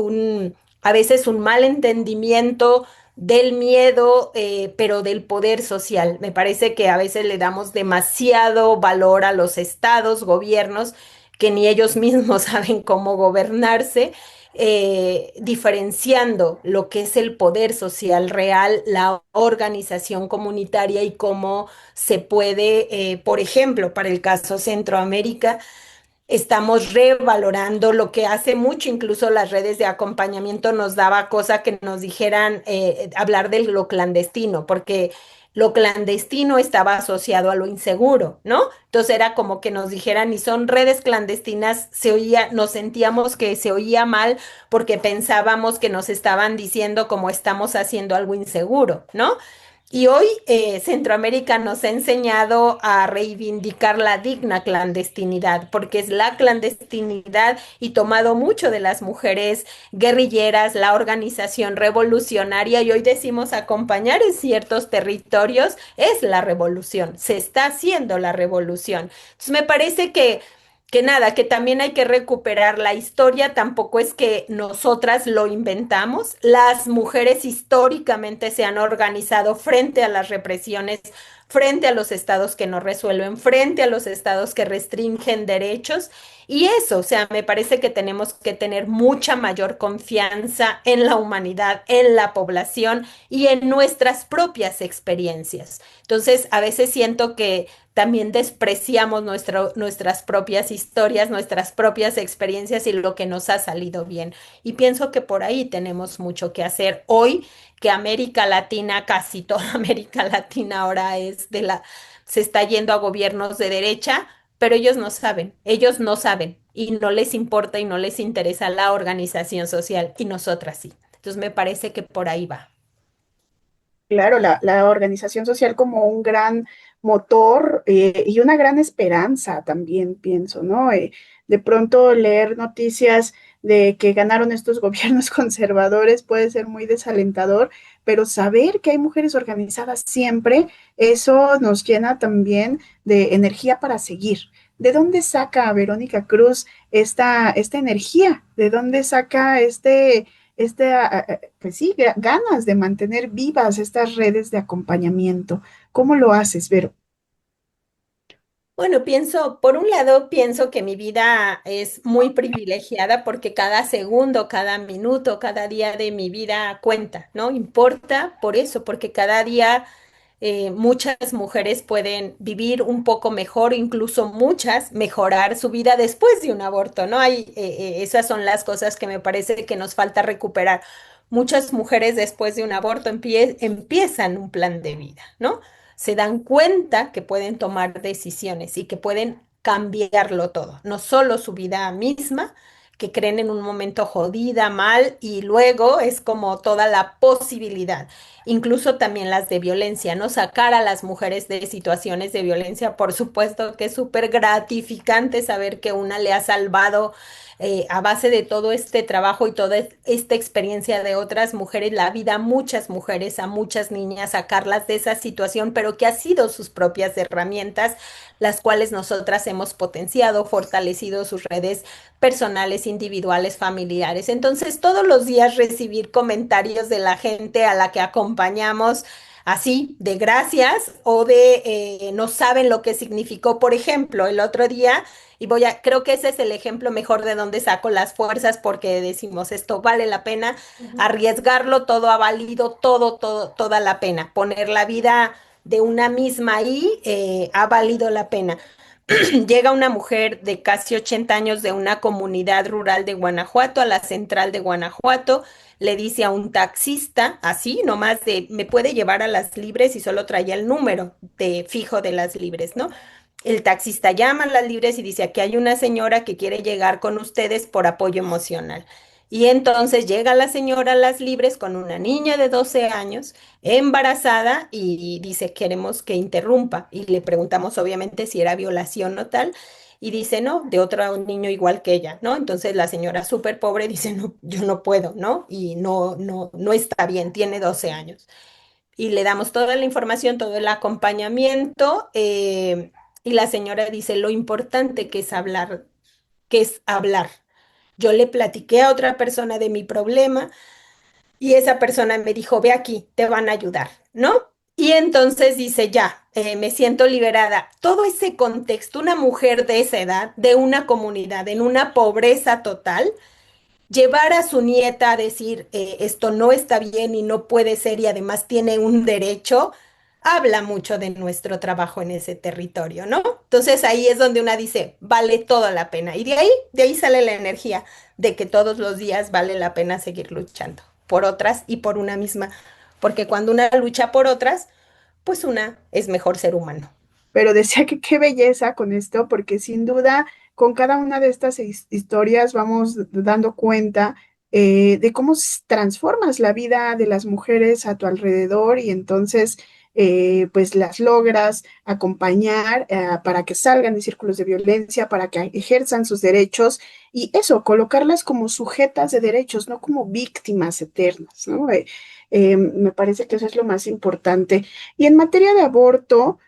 a veces un mal entendimiento del miedo, pero del poder social. Me parece que a veces le damos demasiado valor a los estados, gobiernos, que ni ellos mismos saben cómo gobernarse, diferenciando lo que es el poder social real, la organización comunitaria y cómo se puede, por ejemplo, para el caso Centroamérica, estamos revalorando lo que hace mucho, incluso las redes de acompañamiento nos daba cosa que nos dijeran hablar de lo clandestino, porque lo clandestino estaba asociado a lo inseguro, ¿no? Entonces era como que nos dijeran, y son redes clandestinas, se oía, nos sentíamos que se oía mal porque pensábamos que nos estaban diciendo como estamos haciendo algo inseguro, ¿no? Y hoy Centroamérica nos ha enseñado a reivindicar la digna clandestinidad, porque es la clandestinidad y tomado mucho de las mujeres guerrilleras, la organización revolucionaria, y hoy decimos acompañar en ciertos territorios es la revolución, se está haciendo la revolución. Entonces me parece que nada, que también hay que recuperar la historia, tampoco es que nosotras lo inventamos, las mujeres históricamente se han organizado frente a las represiones, frente a los estados que no resuelven, frente a los estados que restringen derechos, y eso, o sea, me parece que tenemos que tener mucha mayor confianza en la humanidad, en la población y en nuestras propias experiencias. Entonces, a veces siento que también despreciamos nuestras propias historias, nuestras propias experiencias y lo que nos ha salido bien. Y pienso que por ahí tenemos mucho que hacer hoy, que América Latina, casi toda América Latina ahora se está yendo a gobiernos de derecha, pero ellos no saben y no les importa y no les interesa la organización social y nosotras sí. Entonces me parece que por ahí va. Claro, la organización social como un gran motor y una gran esperanza también, pienso, ¿no? De pronto leer noticias de que ganaron estos gobiernos conservadores puede ser muy desalentador, pero saber que hay mujeres organizadas siempre, eso nos llena también de energía para seguir. ¿De dónde saca Verónica Cruz esta energía? ¿De dónde saca pues sí, ganas de mantener vivas estas redes de acompañamiento? ¿Cómo lo haces, Vero? Bueno, por un lado, pienso que mi vida es muy privilegiada porque cada segundo, cada minuto, cada día de mi vida cuenta, ¿no? Importa por eso, porque cada día muchas mujeres pueden vivir un poco mejor, incluso muchas mejorar su vida después de un aborto, ¿no? Esas son las cosas que me parece que nos falta recuperar. Muchas mujeres después de un aborto empiezan un plan de vida, ¿no? Se dan cuenta que pueden tomar decisiones y que pueden cambiarlo todo, no solo su vida misma, que creen en un momento jodida, mal, y luego es como toda la posibilidad, incluso también las de violencia, ¿no? Sacar a las mujeres de situaciones de violencia, por supuesto que es súper gratificante saber que una le ha salvado a base de todo este trabajo y toda esta experiencia de otras mujeres, la vida a muchas mujeres, a muchas niñas, sacarlas de esa situación, pero que ha sido sus propias herramientas, las cuales nosotras hemos potenciado, fortalecido sus redes personales, individuales, familiares. Entonces, todos los días recibir comentarios de la gente a la que acompañamos. Así, de gracias o de no saben lo que significó. Por ejemplo, el otro día, creo que ese es el ejemplo mejor de donde saco las fuerzas porque decimos esto vale la pena, arriesgarlo, todo ha valido, toda la pena. Poner la vida de una misma ahí ha valido la pena. llega una mujer de casi 80 años de una comunidad rural de Guanajuato a la central de Guanajuato, le dice a un taxista, así nomás de, me puede llevar a Las Libres y solo traía el número de fijo de Las Libres, ¿no? El taxista llama a Las Libres y dice, aquí hay una señora que quiere llegar con ustedes por apoyo emocional. Y entonces llega la señora a Las Libres con una niña de 12 años embarazada y dice, queremos que interrumpa. Y le preguntamos obviamente si era violación o tal. Y dice, no, de otro niño igual que ella, ¿no? Entonces la señora súper pobre dice, no, yo no puedo, ¿no? Y no está bien, tiene 12 años. Y le damos toda la información, todo el acompañamiento. Y la señora dice, lo importante que es hablar, que es hablar. Yo le platiqué a otra persona de mi problema y esa persona me dijo, ve aquí, te van a ayudar, ¿no? Y entonces dice, ya, me siento liberada. Todo ese contexto, una mujer de esa edad, de una comunidad, en una pobreza total, llevar a su nieta a decir, esto no está bien y no puede ser y además tiene un derecho, habla mucho de nuestro trabajo en ese territorio, ¿no? Entonces ahí es donde una dice, vale toda la pena. Y de ahí sale la energía de que todos los días vale la pena seguir luchando por otras y por una misma, porque cuando una lucha por otras, pues una es mejor ser humano. Pero decía que qué belleza con esto, porque sin duda con cada una de estas historias vamos dando cuenta de cómo transformas la vida de las mujeres a tu alrededor y entonces pues las logras acompañar para que salgan de círculos de violencia, para que ejerzan sus derechos y eso, colocarlas como sujetas de derechos, no como víctimas eternas, ¿no? Me parece que eso es lo más importante. Y en materia de aborto,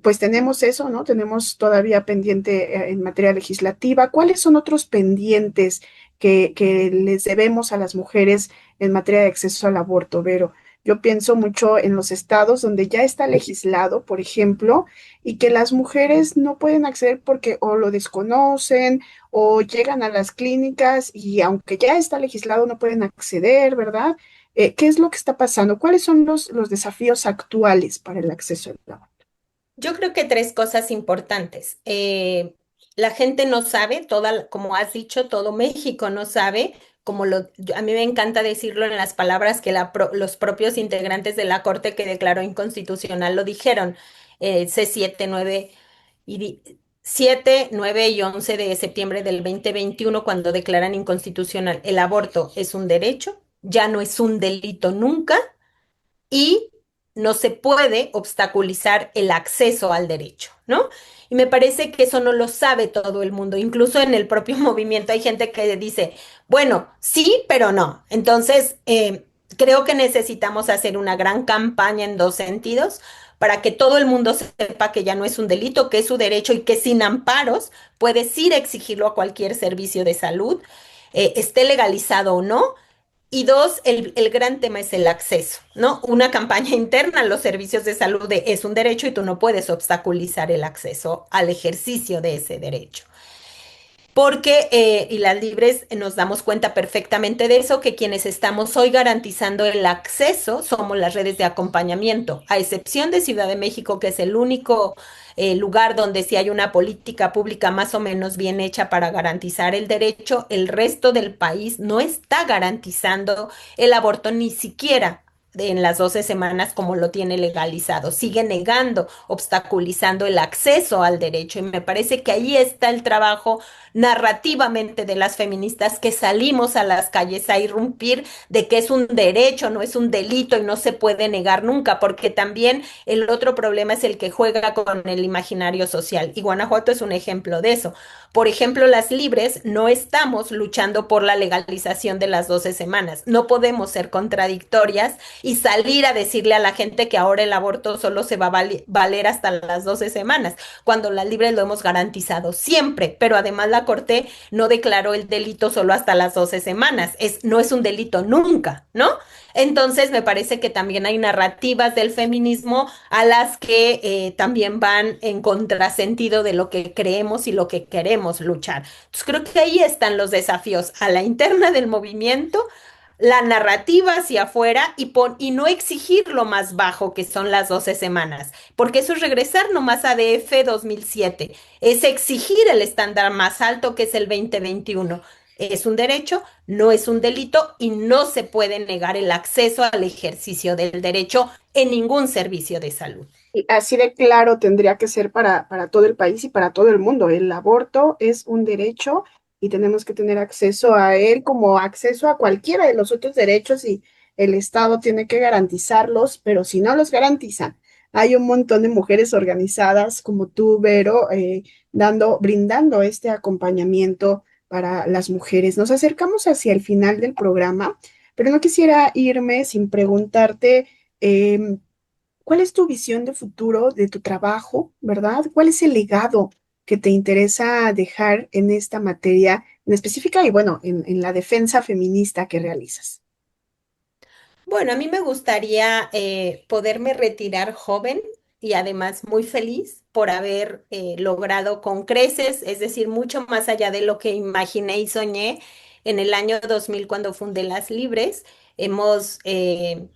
pues tenemos eso, ¿no? Tenemos todavía pendiente en materia legislativa. ¿Cuáles son otros pendientes que les debemos a las mujeres en materia de acceso al aborto, Vero? Yo pienso mucho en los estados donde ya está legislado, por ejemplo, y que las mujeres no pueden acceder porque o lo desconocen o llegan a las clínicas y aunque ya está legislado no pueden acceder, ¿verdad? ¿Qué es lo que está pasando? ¿Cuáles son los desafíos actuales para el acceso al aborto? Yo creo que tres cosas importantes. La gente no sabe, como has dicho, todo México no sabe, a mí me encanta decirlo en las palabras que los propios integrantes de la Corte que declaró inconstitucional lo dijeron, C7, 9 y 7, 9 y 11 de septiembre del 2021, cuando declaran inconstitucional el aborto es un derecho, ya no es un delito nunca y no se puede obstaculizar el acceso al derecho, ¿no? Y me parece que eso no lo sabe todo el mundo. Incluso en el propio movimiento hay gente que dice, bueno, sí, pero no. Entonces, creo que necesitamos hacer una gran campaña en dos sentidos para que todo el mundo sepa que ya no es un delito, que es su derecho y que sin amparos puedes ir a exigirlo a cualquier servicio de salud, esté legalizado o no. Y dos, el gran tema es el acceso, ¿no? Una campaña interna a los servicios de salud es un derecho y tú no puedes obstaculizar el acceso al ejercicio de ese derecho. Porque, y las libres nos damos cuenta perfectamente de eso, que quienes estamos hoy garantizando el acceso somos las redes de acompañamiento, a excepción de Ciudad de México, que es el único lugar donde sí hay una política pública más o menos bien hecha para garantizar el derecho, el resto del país no está garantizando el aborto ni siquiera en las 12 semanas como lo tiene legalizado. Sigue negando, obstaculizando el acceso al derecho. Y me parece que ahí está el trabajo narrativamente de las feministas que salimos a las calles a irrumpir de que es un derecho, no es un delito y no se puede negar nunca, porque también el otro problema es el que juega con el imaginario social. Y Guanajuato es un ejemplo de eso. Por ejemplo, las libres no estamos luchando por la legalización de las 12 semanas. No podemos ser contradictorias y salir a decirle a la gente que ahora el aborto solo se va a valer hasta las 12 semanas, cuando las libres lo hemos garantizado siempre, pero además la Corte no declaró el delito solo hasta las 12 semanas, no es un delito nunca, ¿no? Entonces me parece que también hay narrativas del feminismo a las que también van en contrasentido de lo que creemos y lo que queremos luchar. Entonces creo que ahí están los desafíos a la interna del movimiento, la narrativa hacia afuera y no exigir lo más bajo que son las 12 semanas, porque eso es regresar nomás a DF 2007, es exigir el estándar más alto que es el 2021. Es un derecho, no es un delito y no se puede negar el acceso al ejercicio del derecho en ningún servicio de salud. Y así de claro tendría que ser para todo el país y para todo el mundo. El aborto es un derecho y tenemos que tener acceso a él como acceso a cualquiera de los otros derechos y el Estado tiene que garantizarlos, pero si no los garantizan, hay un montón de mujeres organizadas como tú, Vero, brindando este acompañamiento para las mujeres. Nos acercamos hacia el final del programa, pero no quisiera irme sin preguntarte. em, ¿Cuál es tu visión de futuro de tu trabajo, verdad? ¿Cuál es el legado que te interesa dejar en esta materia en específica y bueno, en la defensa feminista que realizas? Bueno, a mí me gustaría poderme retirar joven y además muy feliz por haber logrado con creces, es decir, mucho más allá de lo que imaginé y soñé en el año 2000 cuando fundé Las Libres. Hemos, eh,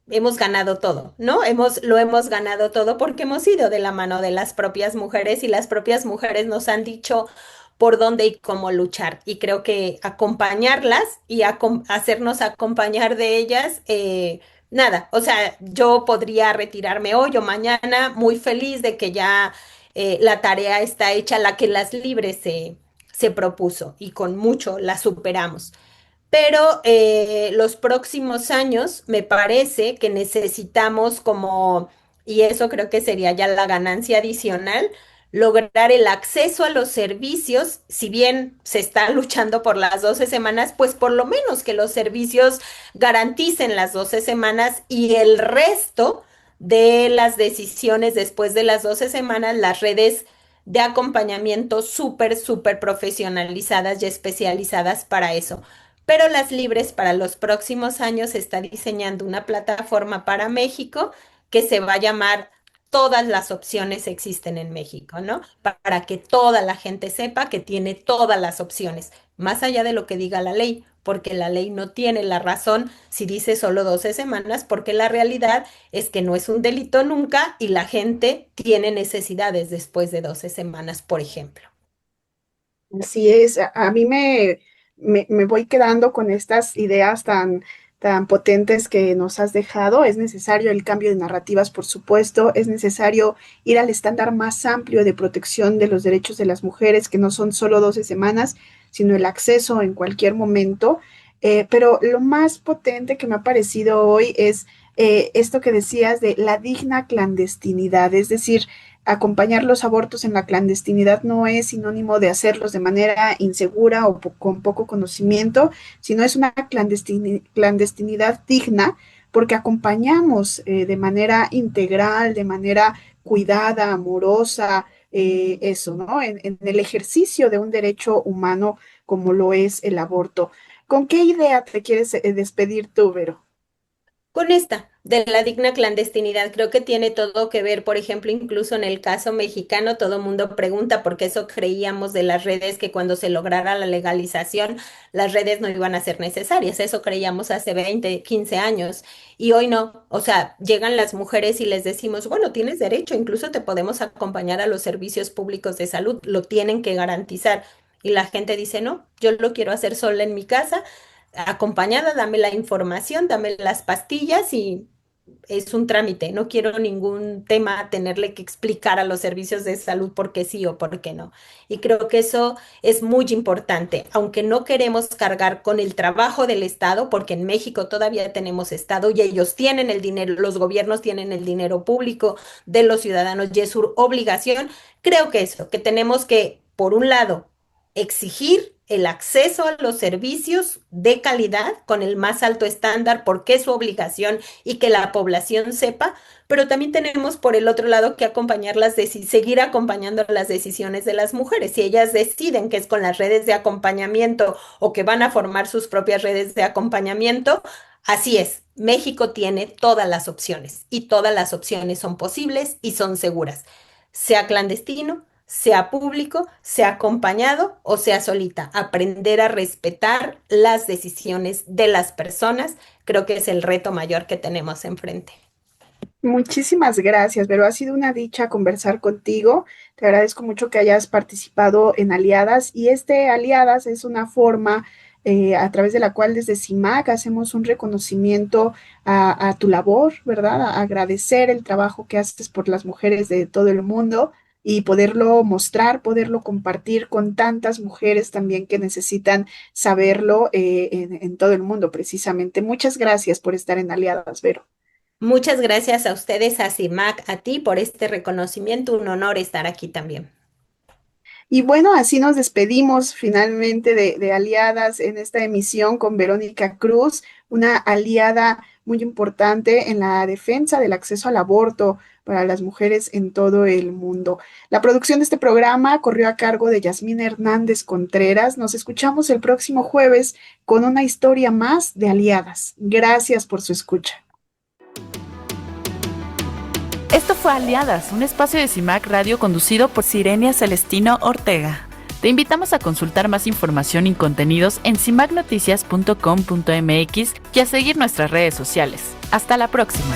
hemos ganado todo, ¿no? Lo hemos ganado todo porque hemos ido de la mano de las propias mujeres y las propias mujeres nos han dicho por dónde y cómo luchar. Y creo que acompañarlas y hacernos acompañar de ellas, nada, o sea, yo podría retirarme hoy o mañana muy feliz de que ya la tarea está hecha, la que Las Libres se propuso y con mucho la superamos. Pero los próximos años me parece que necesitamos como, y eso creo que sería ya la ganancia adicional, lograr el acceso a los servicios, si bien se está luchando por las 12 semanas, pues por lo menos que los servicios garanticen las 12 semanas y el resto de las decisiones después de las 12 semanas, las redes de acompañamiento súper, súper profesionalizadas y especializadas para eso. Pero Las Libres para los próximos años está diseñando una plataforma para México que se va a llamar Todas las opciones existen en México, ¿no? Para que toda la gente sepa que tiene todas las opciones, más allá de lo que diga la ley, porque la ley no tiene la razón si dice solo 12 semanas, porque la realidad es que no es un delito nunca y la gente tiene necesidades después de 12 semanas, por ejemplo. Así es, a mí me voy quedando con estas ideas tan potentes que nos has dejado. Es necesario el cambio de narrativas, por supuesto, es necesario ir al estándar más amplio de protección de los derechos de las mujeres, que no son solo 12 semanas, sino el acceso en cualquier momento. Pero lo más potente que me ha parecido hoy es esto que decías de la digna clandestinidad, es decir, acompañar los abortos en la clandestinidad no es sinónimo de hacerlos de manera insegura o con poco conocimiento, sino es una clandestinidad digna porque acompañamos de manera integral, de manera cuidada, amorosa, eso, ¿no? En el ejercicio de un derecho humano como lo es el aborto. ¿Con qué idea te quieres despedir tú, Vero? Con esta, de la digna clandestinidad, creo que tiene todo que ver, por ejemplo, incluso en el caso mexicano, todo el mundo pregunta, porque eso creíamos de las redes, que cuando se lograra la legalización, las redes no iban a ser necesarias. Eso creíamos hace 20, 15 años. Y hoy no. O sea, llegan las mujeres y les decimos, bueno, tienes derecho, incluso te podemos acompañar a los servicios públicos de salud, lo tienen que garantizar. Y la gente dice, no, yo lo quiero hacer sola en mi casa acompañada, dame la información, dame las pastillas y es un trámite. No quiero ningún tema tenerle que explicar a los servicios de salud por qué sí o por qué no. Y creo que eso es muy importante, aunque no queremos cargar con el trabajo del Estado, porque en México todavía tenemos Estado y ellos tienen el dinero, los gobiernos tienen el dinero público de los ciudadanos y es su obligación. Creo que eso, que tenemos que, por un lado, exigir el acceso a los servicios de calidad con el más alto estándar porque es su obligación y que la población sepa, pero también tenemos por el otro lado que seguir acompañando las decisiones de las mujeres. Si ellas deciden que es con las redes de acompañamiento o que van a formar sus propias redes de acompañamiento, así es. México tiene todas las opciones y todas las opciones son posibles y son seguras, sea clandestino, sea público, sea acompañado o sea solita. Aprender a respetar las decisiones de las personas, creo que es el reto mayor que tenemos enfrente. Muchísimas gracias, pero ha sido una dicha conversar contigo. Te agradezco mucho que hayas participado en Aliadas y Aliadas es una forma a través de la cual desde CIMAC hacemos un reconocimiento a tu labor, ¿verdad? A agradecer el trabajo que haces por las mujeres de todo el mundo y poderlo mostrar, poderlo compartir con tantas mujeres también que necesitan saberlo en todo el mundo, precisamente. Muchas gracias por estar en Aliadas, Vero. Muchas gracias a ustedes, a CIMAC, a ti por este reconocimiento. Un honor estar aquí también. Y bueno, así nos despedimos finalmente de Aliadas en esta emisión con Verónica Cruz, una aliada muy importante en la defensa del acceso al aborto para las mujeres en todo el mundo. La producción de este programa corrió a cargo de Yasmín Hernández Contreras. Nos escuchamos el próximo jueves con una historia más de Aliadas. Gracias por su escucha. Esto fue Aliadas, un espacio de CIMAC Radio conducido por Sirenia Celestino Ortega. Te invitamos a consultar más información y contenidos en cimacnoticias.com.mx y a seguir nuestras redes sociales. Hasta la próxima.